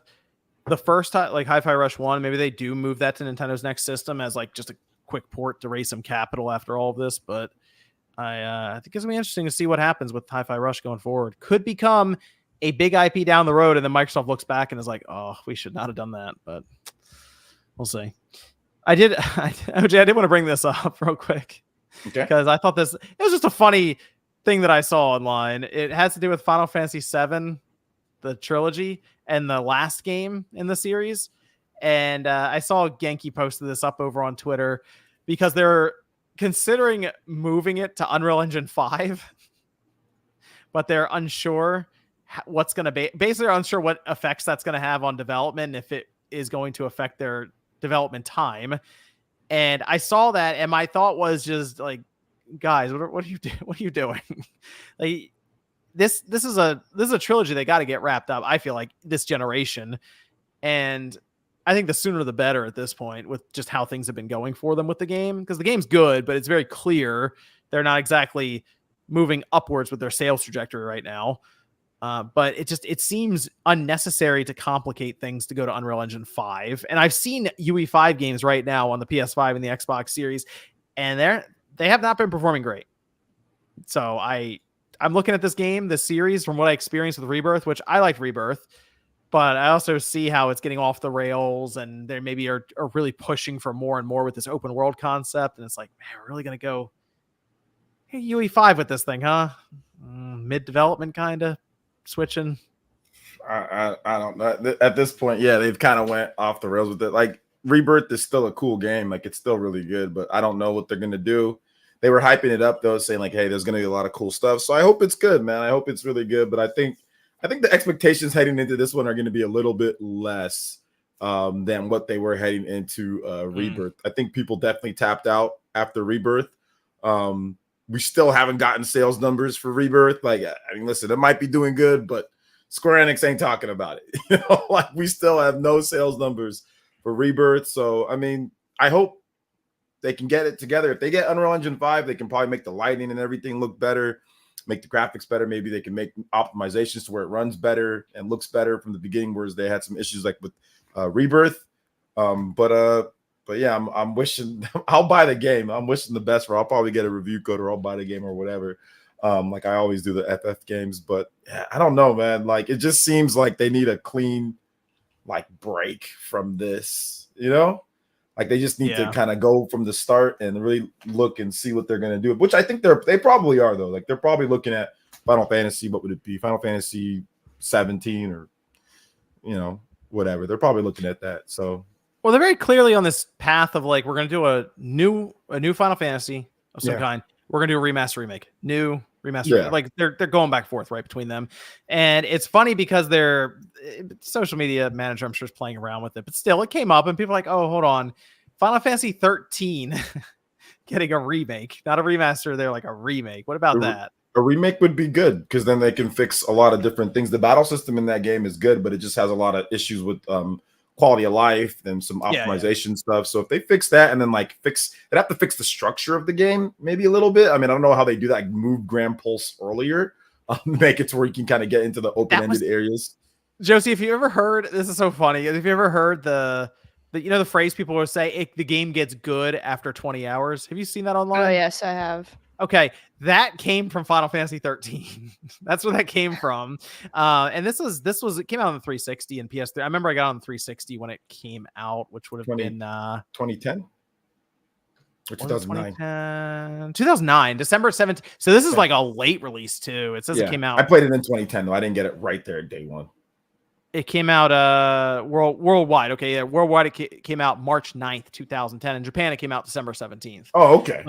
the first time, like Hi-Fi Rush 1. Maybe they do move that to Nintendo's next system as like just a quick port to raise some capital after all of this. But I think it's gonna be interesting to see what happens with Hi-Fi Rush going forward. Could become a big IP down the road, and then Microsoft looks back and is like, "Oh, we should not have done that." But we'll see. I did want to bring this up real quick, because I thought it was just a funny thing that I saw online. It has to do with Final Fantasy VII, the trilogy, and the last game in the series. And I saw Genki posted this up over on Twitter because they're considering moving it to Unreal Engine 5, but they're unsure what's going to be. Basically, unsure what effects that's going to have on development, if it is going to affect their development time. And I saw that, and my thought was just like, guys, what are you doing? Like, this is a trilogy they got to get wrapped up, I feel like, this generation. And I think the sooner the better at this point, with just how things have been going for them with the game, because the game's good, but it's very clear they're not exactly moving upwards with their sales trajectory right now. But it seems unnecessary to complicate things to go to Unreal Engine 5. And I've seen UE5 games right now on the PS5 and the Xbox Series, and they have not been performing great. So I'm looking at this game, this series, from what I experienced with Rebirth, which I liked Rebirth, but I also see how it's getting off the rails, and they maybe are really pushing for more and more with this open world concept. And it's like, man, we're really going to go UE5 with this thing, huh? Mid-development kind of switching. I don't know. At this point, yeah, they've kind of went off the rails with it. Like, Rebirth is still a cool game. Like, it's still really good, but I don't know what they're going to do. They were hyping it up, though, saying like, hey, there's going to be a lot of cool stuff. So I hope it's good, man. I hope it's really good. But I think the expectations heading into this one are going to be a little bit less than what they were heading into Rebirth. I think people definitely tapped out after Rebirth. We still haven't gotten sales numbers for Rebirth. Like, I mean, listen, it might be doing good, but Square Enix ain't talking about it. Like, we still have no sales numbers for Rebirth. So, I mean, I hope they can get it together. If they get Unreal Engine 5, they can probably make the lighting and everything look better, make the graphics better. Maybe they can make optimizations to where it runs better and looks better from the beginning, whereas they had some issues like with Rebirth. But yeah, I'm wishing I'll buy the game. I'm wishing the best for. I'll probably get a review code, or I'll buy the game or whatever. Like I always do the FF games. But yeah, I don't know, man. Like, it just seems like they need a clean break from this, Like, they just need to kind of go from the start and really look and see what they're going to do, which I think they probably are, though. Like, they're probably looking at Final Fantasy. What would it be? Final Fantasy 17 or, whatever. They're probably looking at that. So, well, they're very clearly on this path of like, we're going to do a new Final Fantasy of some kind. We're going to do a remaster remake, new remaster. Yeah. Like, they're going back and forth right between them. And it's funny because their social media manager, I'm sure, is playing around with it, but still it came up and people are like, oh, hold on. Final Fantasy 13 getting a remake, not a remaster. They're like, a remake. What about that? A remake would be good, because then they can fix a lot of different things. The battle system in that game is good, but it just has a lot of issues with quality of life and some optimization stuff. So if they fix that and then like they'd have to fix the structure of the game maybe a little bit. I mean, I don't know how they do that, like move Grand Pulse earlier, make it to where you can kind of get into the open-ended areas. Josie, if you ever heard, this is so funny. If you ever heard the phrase people will say, the game gets good after 20 hours. Have you seen that online? Oh yes, I have. Okay, that came from Final Fantasy 13. That's where that came from. And it came out on the 360 and PS3. I remember I got on the 360 when it came out, which would have been 2010 or 2009. 2009, December 17th. So this is like a late release too. It says it came out. I played it in 2010 though. I didn't get it right there day one. It came out worldwide. Okay, yeah, worldwide it came out March 9th, 2010. In Japan, it came out December 17th. Oh, okay.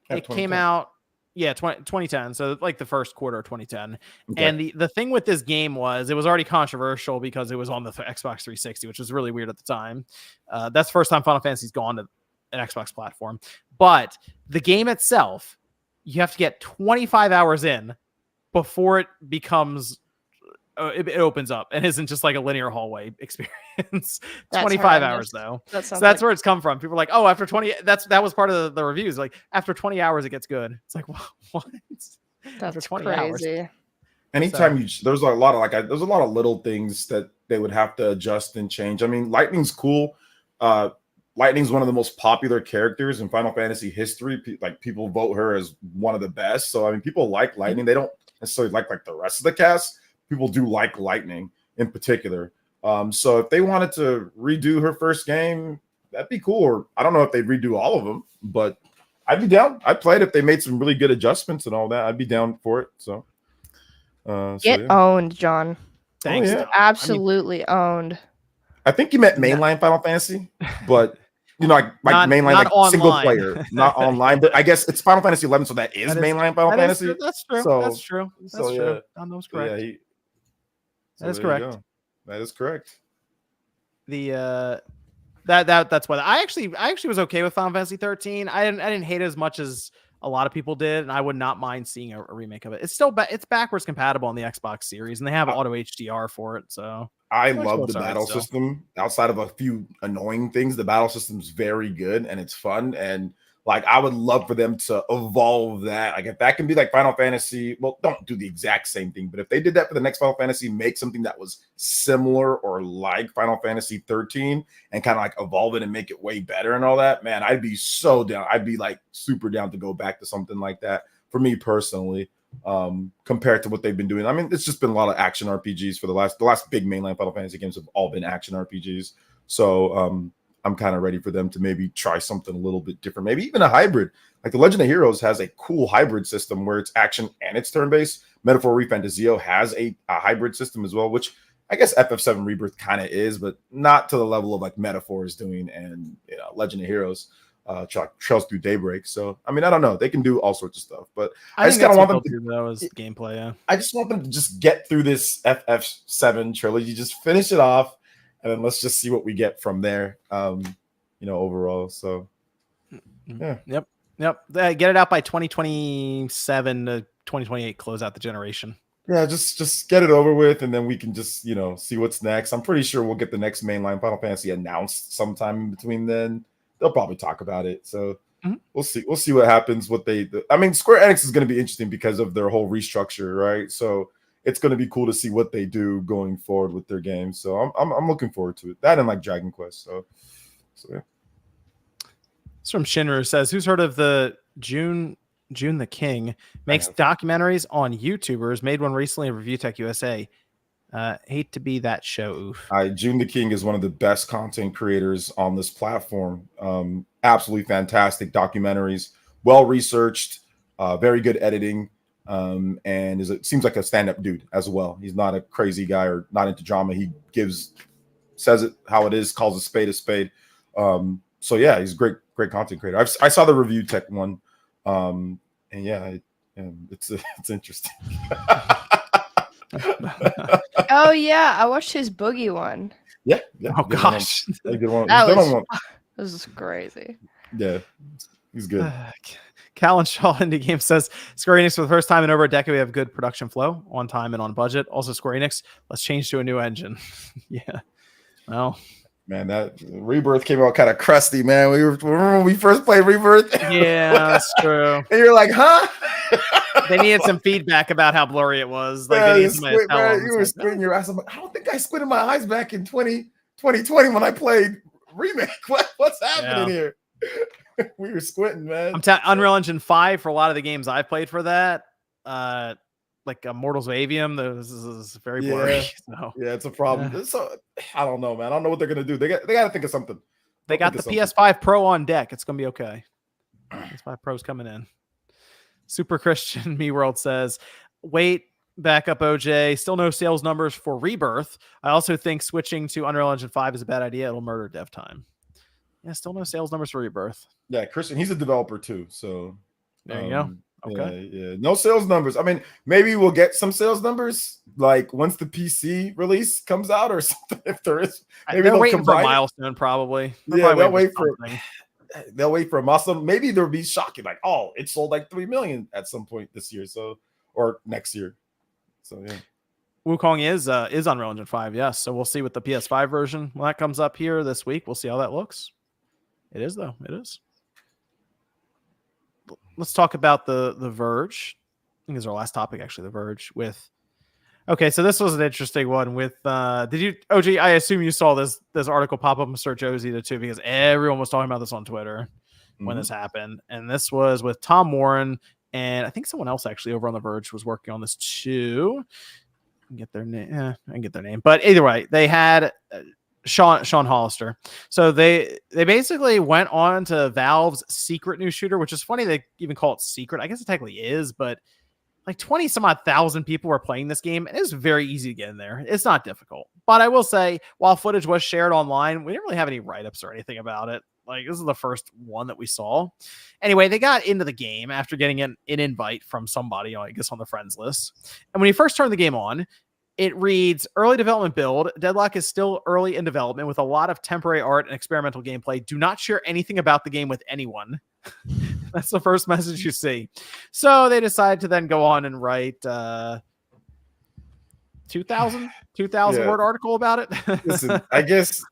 It came out, 2010. So like the first quarter of 2010. Okay. And the thing with this game was it was already controversial because it was on the Xbox 360, which was really weird at the time. That's the first time Final Fantasy's gone to an Xbox platform. But the game itself, you have to get 25 hours in before it becomes... it opens up and isn't just like a linear hallway experience. 25 hours though. So that's where it's come from. People are like, oh, after 20, that was part of the reviews. Like after 20 hours, it gets good. It's like, what? That's 20 crazy. Hours. Anytime there's a lot of little things that they would have to adjust and change. I mean, Lightning's cool. Lightning's one of the most popular characters in Final Fantasy history. Like people vote her as one of the best. So I mean, people like Lightning. They don't necessarily like the rest of the cast. People do like Lightning in particular. So if they wanted to redo her first game, that'd be cool. Or I don't know if they'd redo all of them, but I'd be down. I'd play it if they made some really good adjustments and all that. I'd be down for it. So get owned, John. Thanks. Absolutely owned. I think you meant mainline Final Fantasy, but like mainline not like single online. player, not online. But I guess it's Final Fantasy 11, so that is mainline Final Fantasy. That's true. So, that's true. That's true. That was correct. Yeah, that is correct. That is correct. That's why I actually was okay with Final Fantasy 13. I didn't hate it as much as a lot of people did, and I would not mind seeing a remake of it. It's still it's backwards compatible on the Xbox Series, and they have auto HDR for it. So I love the battle system. Outside of a few annoying things, the battle system's very good and it's fun. And like, I would love for them to evolve that. Like, if that can be like Final Fantasy, well, don't do the exact same thing, but if they did that for the next Final Fantasy, make something that was similar or like Final Fantasy 13 and kind of like evolve it and make it way better and all that, man, I'd be so down. I'd be like super down to go back to something like that for me personally, compared to what they've been doing. I mean, it's just been a lot of action RPGs for the last big mainline Final Fantasy games have all been action RPGs. So, I'm kind of ready for them to maybe try something a little bit different, maybe even a hybrid. Like the Legend of Heroes has a cool hybrid system where it's action and it's turn-based. Metaphor Refantazio has a hybrid system as well, which I guess FF7 Rebirth kind of is, but not to the level of like Metaphor is doing and Legend of Heroes, Trails Through Daybreak. So, I mean, I don't know. They can do all sorts of stuff, but I just kind of want them to that was gameplay. Yeah. I just want them to just get through this FF7 trilogy, just finish it off. And then let's just see what we get from there, overall. So, yeah. Yep. Get it out by 2027 to 2028, close out the generation. Yeah, just get it over with, and then we can just, see what's next. I'm pretty sure we'll get the next mainline Final Fantasy announced sometime in between then. They'll probably talk about it. So we'll see. We'll see what happens. I mean, Square Enix is going to be interesting because of their whole restructure, right? So it's going to be cool to see what they do going forward with their games. So I'm looking forward to it. That and like Dragon Quest. So yeah. It's from Shinru. Says, who's heard of the June the King? Makes documentaries on YouTubers. Made one recently in Review Tech USA. Hate to be that show. Oof. June the King is one of the best content creators on this platform. Absolutely fantastic documentaries. Well researched. Very good editing. And seems like a stand-up dude as well. He's not a crazy guy or not into drama. He says it how it is, calls a spade a spade. So yeah, he's a great content creator. I saw the Review Tech one, and yeah, it's interesting. Oh yeah, I watched his Boogie one. Yeah. Oh gosh, good one. This is crazy. Yeah, he's good. Callan Shaw Indie Game says, Square Enix for the first time in over a decade we have good production flow, on time and on budget. Also, Square Enix, let's change to a new engine. Yeah. Well, man, that Rebirth came out kind of crusty, man. Remember when we first played Rebirth? Yeah, that's true. And you're like, huh? They needed some feedback about how blurry it was. Like, they needed somebody to tell them. You were squinting your eyes. I'm like, I don't think I squinted my eyes back in 2020 when I played Remake. What's happening here? We were squinting, man. Unreal Engine 5 for a lot of the games I've played for that. Like Mortals of Avium, this is very blurry. So. Yeah, it's a problem. So I don't know, man. I don't know what they're gonna do. They got to think of something. They got the PS5 Pro on deck. It's gonna be okay. PS5 Pro's coming in. Super Christian Me World says, "Wait, back up, OJ. Still no sales numbers for Rebirth. I also think switching to Unreal Engine 5 is a bad idea. It'll murder dev time." Yeah, still no sales numbers for Rebirth. Yeah, Christian, he's a developer too. So there you go. Okay. Yeah. No sales numbers. I mean, maybe we'll get some sales numbers like once the PC release comes out or something. If there is, maybe they're waiting for a milestone. Probably. They'll wait for a milestone. Maybe they'll be shocking, like, oh, it sold like 3 million at some point this year, or next year. So yeah. Wukong is Unreal Engine 5, yes. So we'll see with the PS5 version when that comes up here this week. We'll see how that looks. It is though. It is. Let's talk about the Verge. I think this is our last topic, actually. The Verge okay, so this was an interesting one with. Did you, OG? I assume you saw this article pop up on Search Josie too, because everyone was talking about this on Twitter when this happened, and this was with Tom Warren and I think someone else actually over on the Verge was working on this too. I can get their name, but either way, they had. Sean Hollister. So they basically went on to Valve's secret new shooter, which is funny they even call it secret. I guess it technically is, but like 20 some odd thousand people were playing this game. And it was very easy to get in there. It's not difficult. But I will say, while footage was shared online, we didn't really have any write-ups or anything about it. Like, this is the first one that we saw. Anyway, they got into the game after getting an invite from somebody, I guess, on the friends list. And when you first turn the game on, it reads, early development build. Deadlock is still early in development with a lot of temporary art and experimental gameplay. Do not share anything about the game with anyone. That's the first message you see. So they decided to then go on and write 2,000 word article about it. Listen, I guess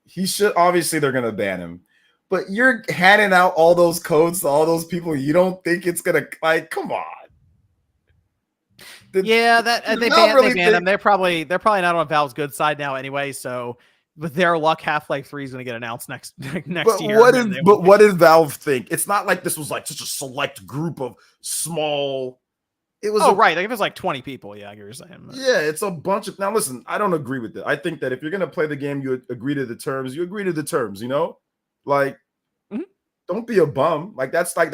he should. Obviously, they're going to ban him. But you're handing out all those codes to all those people. You don't think it's going to, like, come on. They banned them. They're probably not on Valve's good side now anyway. So with their luck, Half-Life 3 is going to get announced next year. What did Valve think? It's not like this was like such a select group of small. It was right. Like if it's like 20 people, yeah, I get what you're saying. Yeah, it's a bunch of. Now listen, I don't agree with it. I think that if you're going to play the game, you agree to the terms. You agree to the terms. You know, like don't be a bum. Like that's like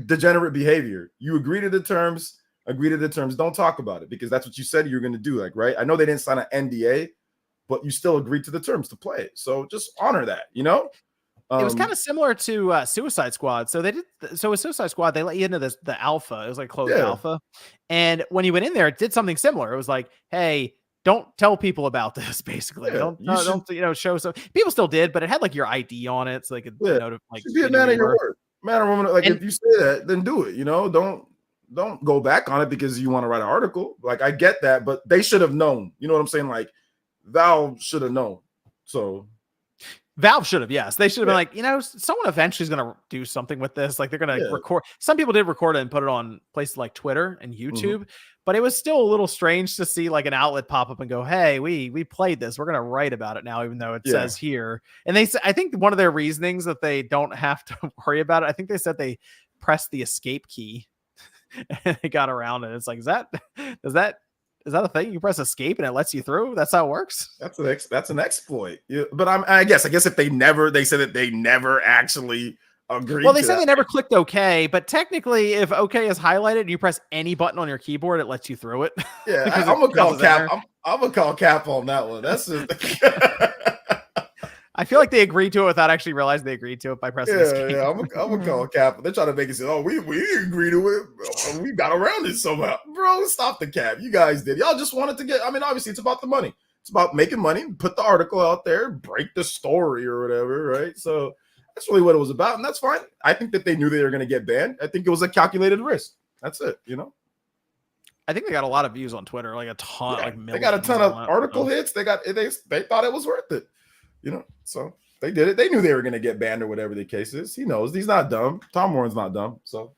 degenerate behavior. You agree to the terms. Agree to the terms. Don't talk about it because that's what you said you're going to do. Like, right? I know they didn't sign an NDA, but you still agreed to the terms to play it. So just honor that, you know? It was kind of similar to Suicide Squad. So with Suicide Squad, they let you into the alpha. It was like closed alpha. And when you went in there, it did something similar. It was like, hey, don't tell people about this, basically. Yeah, don't show so people still did, but it had like your ID on it. So they could like be a man of your word. Man or woman, like if you say that, then do it, you know, don't go back on it because you want to write an article. Like, I get that, but they should have known. You know what I'm saying? Like, Valve should have known. So Valve should have, yes. They should have been like, someone eventually is going to do something with this. Like, they're going to record. Some people did record it and put it on places like Twitter and YouTube, but it was still a little strange to see like an outlet pop up and go, hey, we played this. We're going to write about it now, even though it says here. And I think one of their reasonings that they don't have to worry about it, I think they said they pressed the escape key. And they got around it. It's like, is that a thing? You press escape and it lets you through? That's how it works. That's an exploit. Yeah, but I guess if they said that they never actually agreed. Well, they said they never clicked OK, but technically, if OK is highlighted and you press any button on your keyboard, it lets you through it. Yeah, I'm gonna call Cap. I'm gonna call Cap on that one. That's just. I feel like they agreed to it without actually realizing they agreed to it by pressing escape. Yeah, I'm gonna call Cap. They're trying to make it say, "Oh, we agreed to it. We got around it somehow." Bro, stop the cap. You guys did. Y'all just wanted to get. I mean, obviously, it's about the money. It's about making money. Put the article out there, break the story or whatever, right? So that's really what it was about, and that's fine. I think that they knew they were going to get banned. I think it was a calculated risk. That's it. You know. I think they got a lot of views on Twitter, like a ton, like they got a ton of article hits. They thought it was worth it, so they did it. They knew they were going to get banned or whatever the case is. He knows he's not dumb. Tom Warren's not dumb. So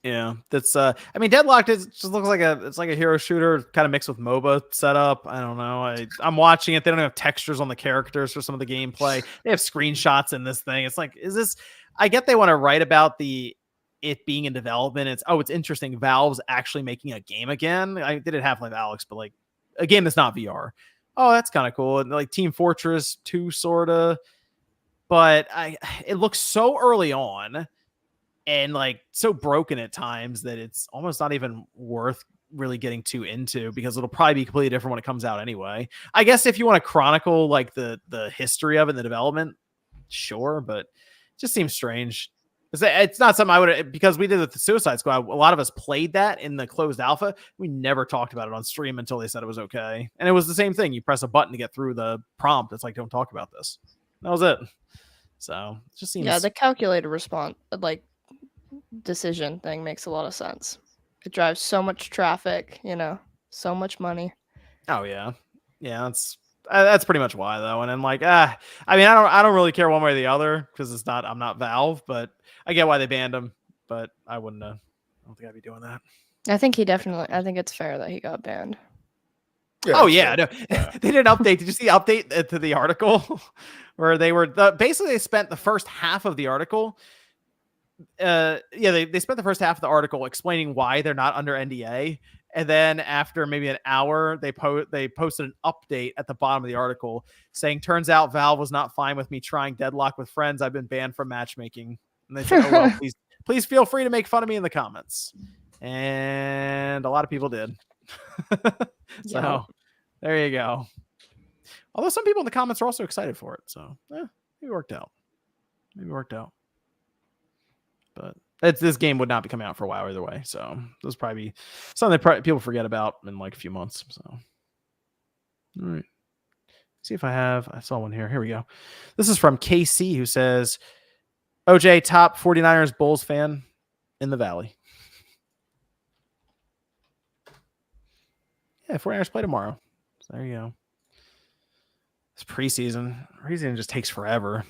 yeah, that's I mean, Deadlock just looks like it's like a hero shooter kind of mixed with MOBA setup. I don't know. I'm watching it. They don't have textures on the characters for some of the gameplay. They have screenshots in this thing. It's like, is this? I get they want to write about it being in development. It's interesting. Valve's actually making a game again. I did it Half-Life Alyx, but like a game that's not VR. Oh, that's kind of cool. And like Team Fortress 2 sorta. But it looks so early on and like so broken at times that it's almost not even worth really getting too into, because it'll probably be completely different when it comes out anyway. I guess if you want to chronicle like the history of it, the development, sure, but it just seems strange. It's not something I would, because we did with the Suicide Squad. A lot of us played that in the closed alpha. We never talked about it on stream until they said it was okay. And it was the same thing. You press a button to get through the prompt. It's like, don't talk about this. That was it. So it just seems. Yeah, the calculated response, like decision thing makes a lot of sense. It drives so much traffic, so much money. Oh yeah. Yeah. That's pretty much why though. And then like, I mean, I don't really care one way or the other because I'm not Valve, but I get why they banned him, but I don't think I'd be doing that. I think it's fair that he got banned. Yeah, no, they did an update. Did you see the update to the article where they were basically they spent the first half of the article. They spent the first half of the article explaining why they're not under NDA. And then after maybe an hour, they posted an update at the bottom of the article saying, turns out Valve was not fine with me trying Deadlock with friends. I've been banned from matchmaking. And they said, oh, well, please feel free to make fun of me in the comments. And a lot of people did. So there you go. Although some people in the comments are also excited for it. So maybe it worked out. But this game would not be coming out for a while either way. So this probably be something that people forget about in like a few months. So, all right. See if I saw one here. Here we go. This is from KC, who says, OJ, top 49ers Bulls fan in the Valley. Yeah, 49ers play tomorrow. So there you go. It's preseason. Preseason just takes forever.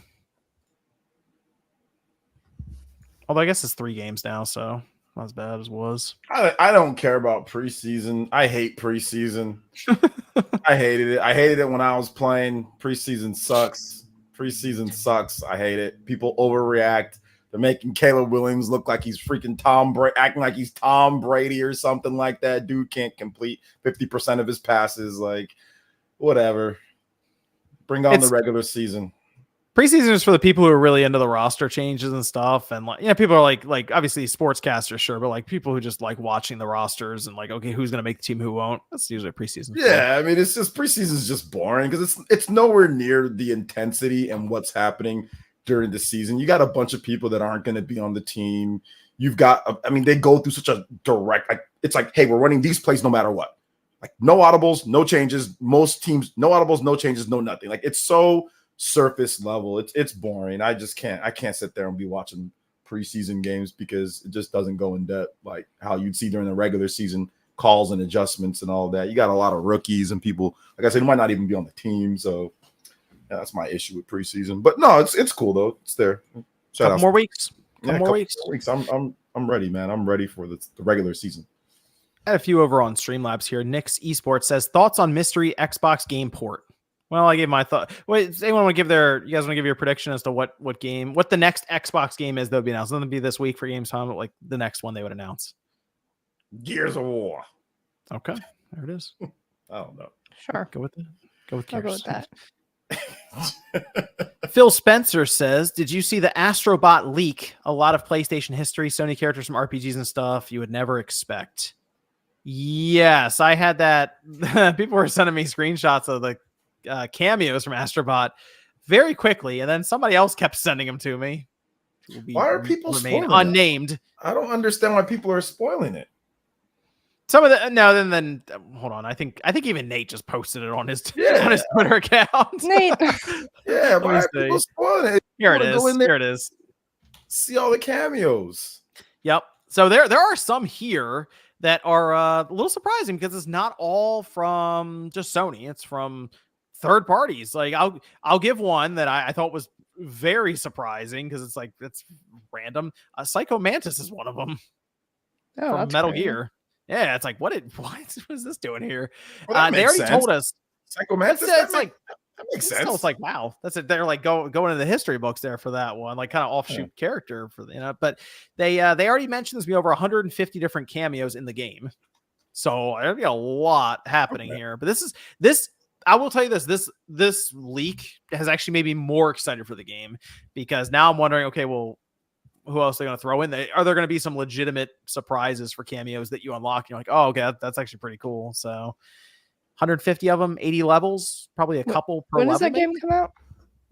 Although I guess it's 3 games now, so not as bad as it was. I don't care about preseason. I hate preseason. I hated it. I hated it when I was playing. Preseason sucks. I hate it. People overreact. They're making Caleb Williams look like he's freaking acting like he's Tom Brady or something like that. Dude can't complete 50% of his passes. Like, whatever. Bring on the regular season. Preseason is for the people who are really into the roster changes and stuff. And like, people are like obviously sportscasters, sure, but like people who just like watching the rosters and like, okay, who's going to make the team, who won't. That's usually preseason. Yeah. I mean, it's just preseason is just boring because it's nowhere near the intensity and what's happening during the season. You got a bunch of people that aren't going to be on the team. You've got, they go through such a direct, like, it's like, hey, we're running these plays no matter what. Like no audibles, no changes. Most teams, no audibles, no changes, no nothing. Like it's so surface level. It's boring. I can't sit there and be watching preseason games because it just doesn't go in depth like how you'd see during the regular season calls and adjustments and all that. You got a lot of rookies and people, like I said, who might not even be on the team. So yeah, that's my issue with preseason. But no, it's cool though. It's there. Couple more weeks. Couple more weeks. I'm ready, man. I'm ready for the regular season. I had a few over on Streamlabs here. Nick's Esports says, thoughts on mystery Xbox game port. Well, I gave my thought. Wait, does anyone want to you guys want to give your prediction as to what the next Xbox game is that would be announced? It's going to be this week for Gamescom, but like the next one they would announce. Gears of War. Okay, there it is. I don't know. Sure. Go with Gears. I'll go with that. Phil Spencer says, did you see the Astrobot leak? A lot of PlayStation history, Sony characters from RPGs and stuff you would never expect. Yes, I had that. People were sending me screenshots of the cameos from Astrobot very quickly, and then somebody else kept sending them to me. Why are people remain unnamed? I don't understand why people are spoiling it. Some of the then hold on. I think even Nate just posted it on his Twitter account. Nate, yeah, why are people spoiling it? Here it is. See all the cameos. Yep. So there are some here that are a little surprising because it's not all from just Sony. It's from third parties. Like I'll give one that I thought was very surprising because it's like it's random. Psycho Mantis is one of them from Metal Gear. Yeah, it's like what is this doing here? Well, they already told us. Psycho Mantis. It's like that makes sense. It's like wow, that's it. They're like going into the history books there for that one, like kind of offshoot character for But they already mentioned there's be over 150 different cameos in the game, so there'll be a lot happening here. But this. I will tell you this leak has actually made me more excited for the game because now I'm wondering, okay, well, who else are they going to throw in? Are there going to be some legitimate surprises for cameos that you unlock? You're like, oh, okay, that's actually pretty cool. So 150 of them, 80 levels, probably a couple per level. When does that game come out?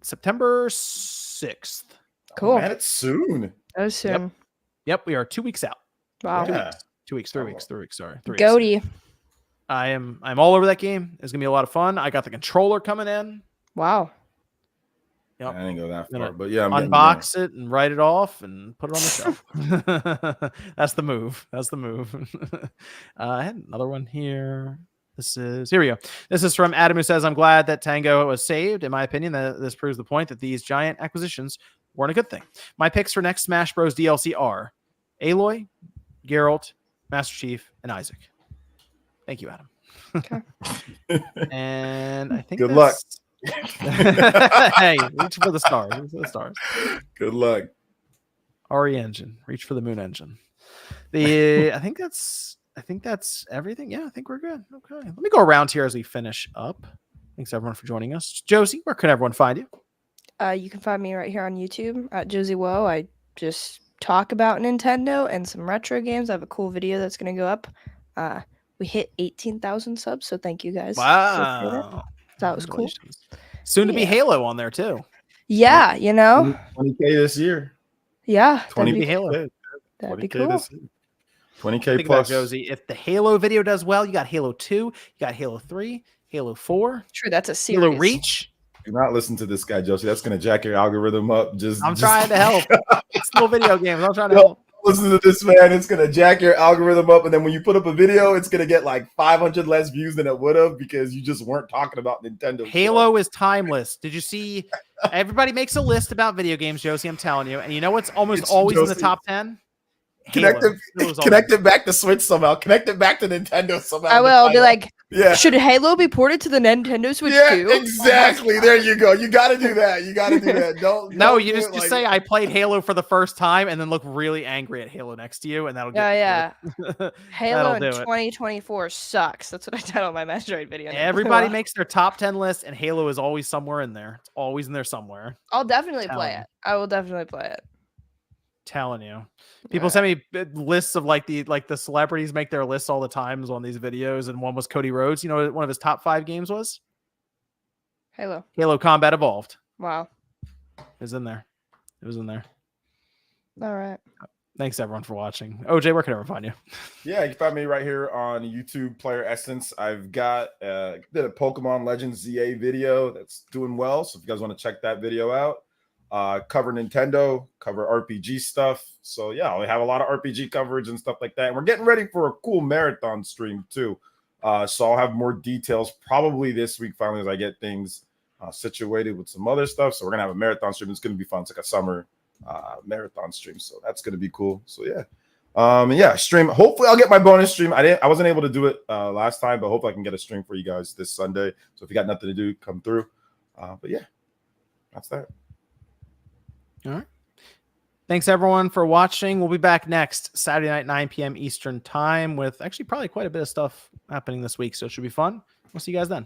September 6th. Cool. Oh, man, it's soon. That was soon. Yep, we are 2 weeks out. Wow. 2 weeks, 3 weeks. Sorry. 3 weeks. Goaty. I'm all over that game. It's gonna be a lot of fun. I got the controller coming in. Wow. Yep. I didn't go that far, but yeah, I'm unbox it and write it off and put it on the shelf. That's the move. I had another one here. Here we go. This is from Adam, who says, I'm glad that Tango was saved. In my opinion, this proves the point that these giant acquisitions weren't a good thing. My picks for next Smash Bros. DLC are Aloy, Geralt, Master Chief, and Isaac. Thank you, Adam. Okay. And I think good luck. Hey, reach for the stars. Good luck. RE engine. Reach for the moon engine. I think that's everything. Yeah, I think we're good. Okay. Let me go around here as we finish up. Thanks everyone for joining us. Josie, where can everyone find you? You can find me right here on YouTube at Josie Woe. I just talk about Nintendo and some retro games. I have a cool video that's gonna go up. We hit 18,000 subs, so thank you guys. Wow. That was cool. Soon to be Halo on there too. Yeah, 20K this year. Yeah. 20 Halo. That'd be cool. 20K plus. Josie, if the Halo video does well, you got Halo 2, you got Halo 3, Halo 4. True, that's a series. Halo Reach. Do not listen to this guy, Josie. That's going to jack your algorithm up. I'm trying to help. It's still video games. I'm trying to help. Listen to this, man. It's going to jack your algorithm up. And then when you put up a video, it's going to get like 500 less views than it would have because you just weren't talking about Nintendo. Halo is timeless. Did you see? Everybody makes a list about video games, Josie. I'm telling you. And you know what's almost always Josie. In the top 10? Connect it back to Switch somehow. Connect it back to Nintendo somehow. I will be like, should Halo be ported to the Nintendo Switch too? Exactly. There you go. You got to do that. Don't you just say I played Halo for the first time and then look really angry at Halo next to you, and that'll get Halo in 2024 sucks. That's what I did on my Metroid video. Everybody makes their top 10 list, and Halo is always somewhere in there. It's always in there somewhere. I'll definitely play it. I will definitely play it. Telling you, people send me lists of like the celebrities make their lists all the times on these videos, and one was Cody Rhodes. You know what one of his top 5 games was? Halo Combat Evolved. Wow, it was in there. All right. Thanks everyone for watching. OJ, where can everyone find you? Yeah, you can find me right here on YouTube, Player Essence. I've got did a Pokemon Legends ZA video that's doing well, so if you guys want to check that video out. Cover Nintendo, cover RPG stuff. So yeah, we have a lot of RPG coverage and stuff like that. And we're getting ready for a cool marathon stream too. So I'll have more details probably this week finally as I get things situated with some other stuff. So we're gonna have a marathon stream. It's gonna be fun. It's like a summer marathon stream. So that's gonna be cool. So yeah. Stream. Hopefully I'll get my bonus stream. I wasn't able to do it last time, but hopefully I can get a stream for you guys this Sunday. So if you got nothing to do, come through. But yeah, that's that. All right. Thanks everyone for watching. We'll be back next Saturday night, 9 p.m. Eastern time with actually probably quite a bit of stuff happening this week. So it should be fun. We'll see you guys then.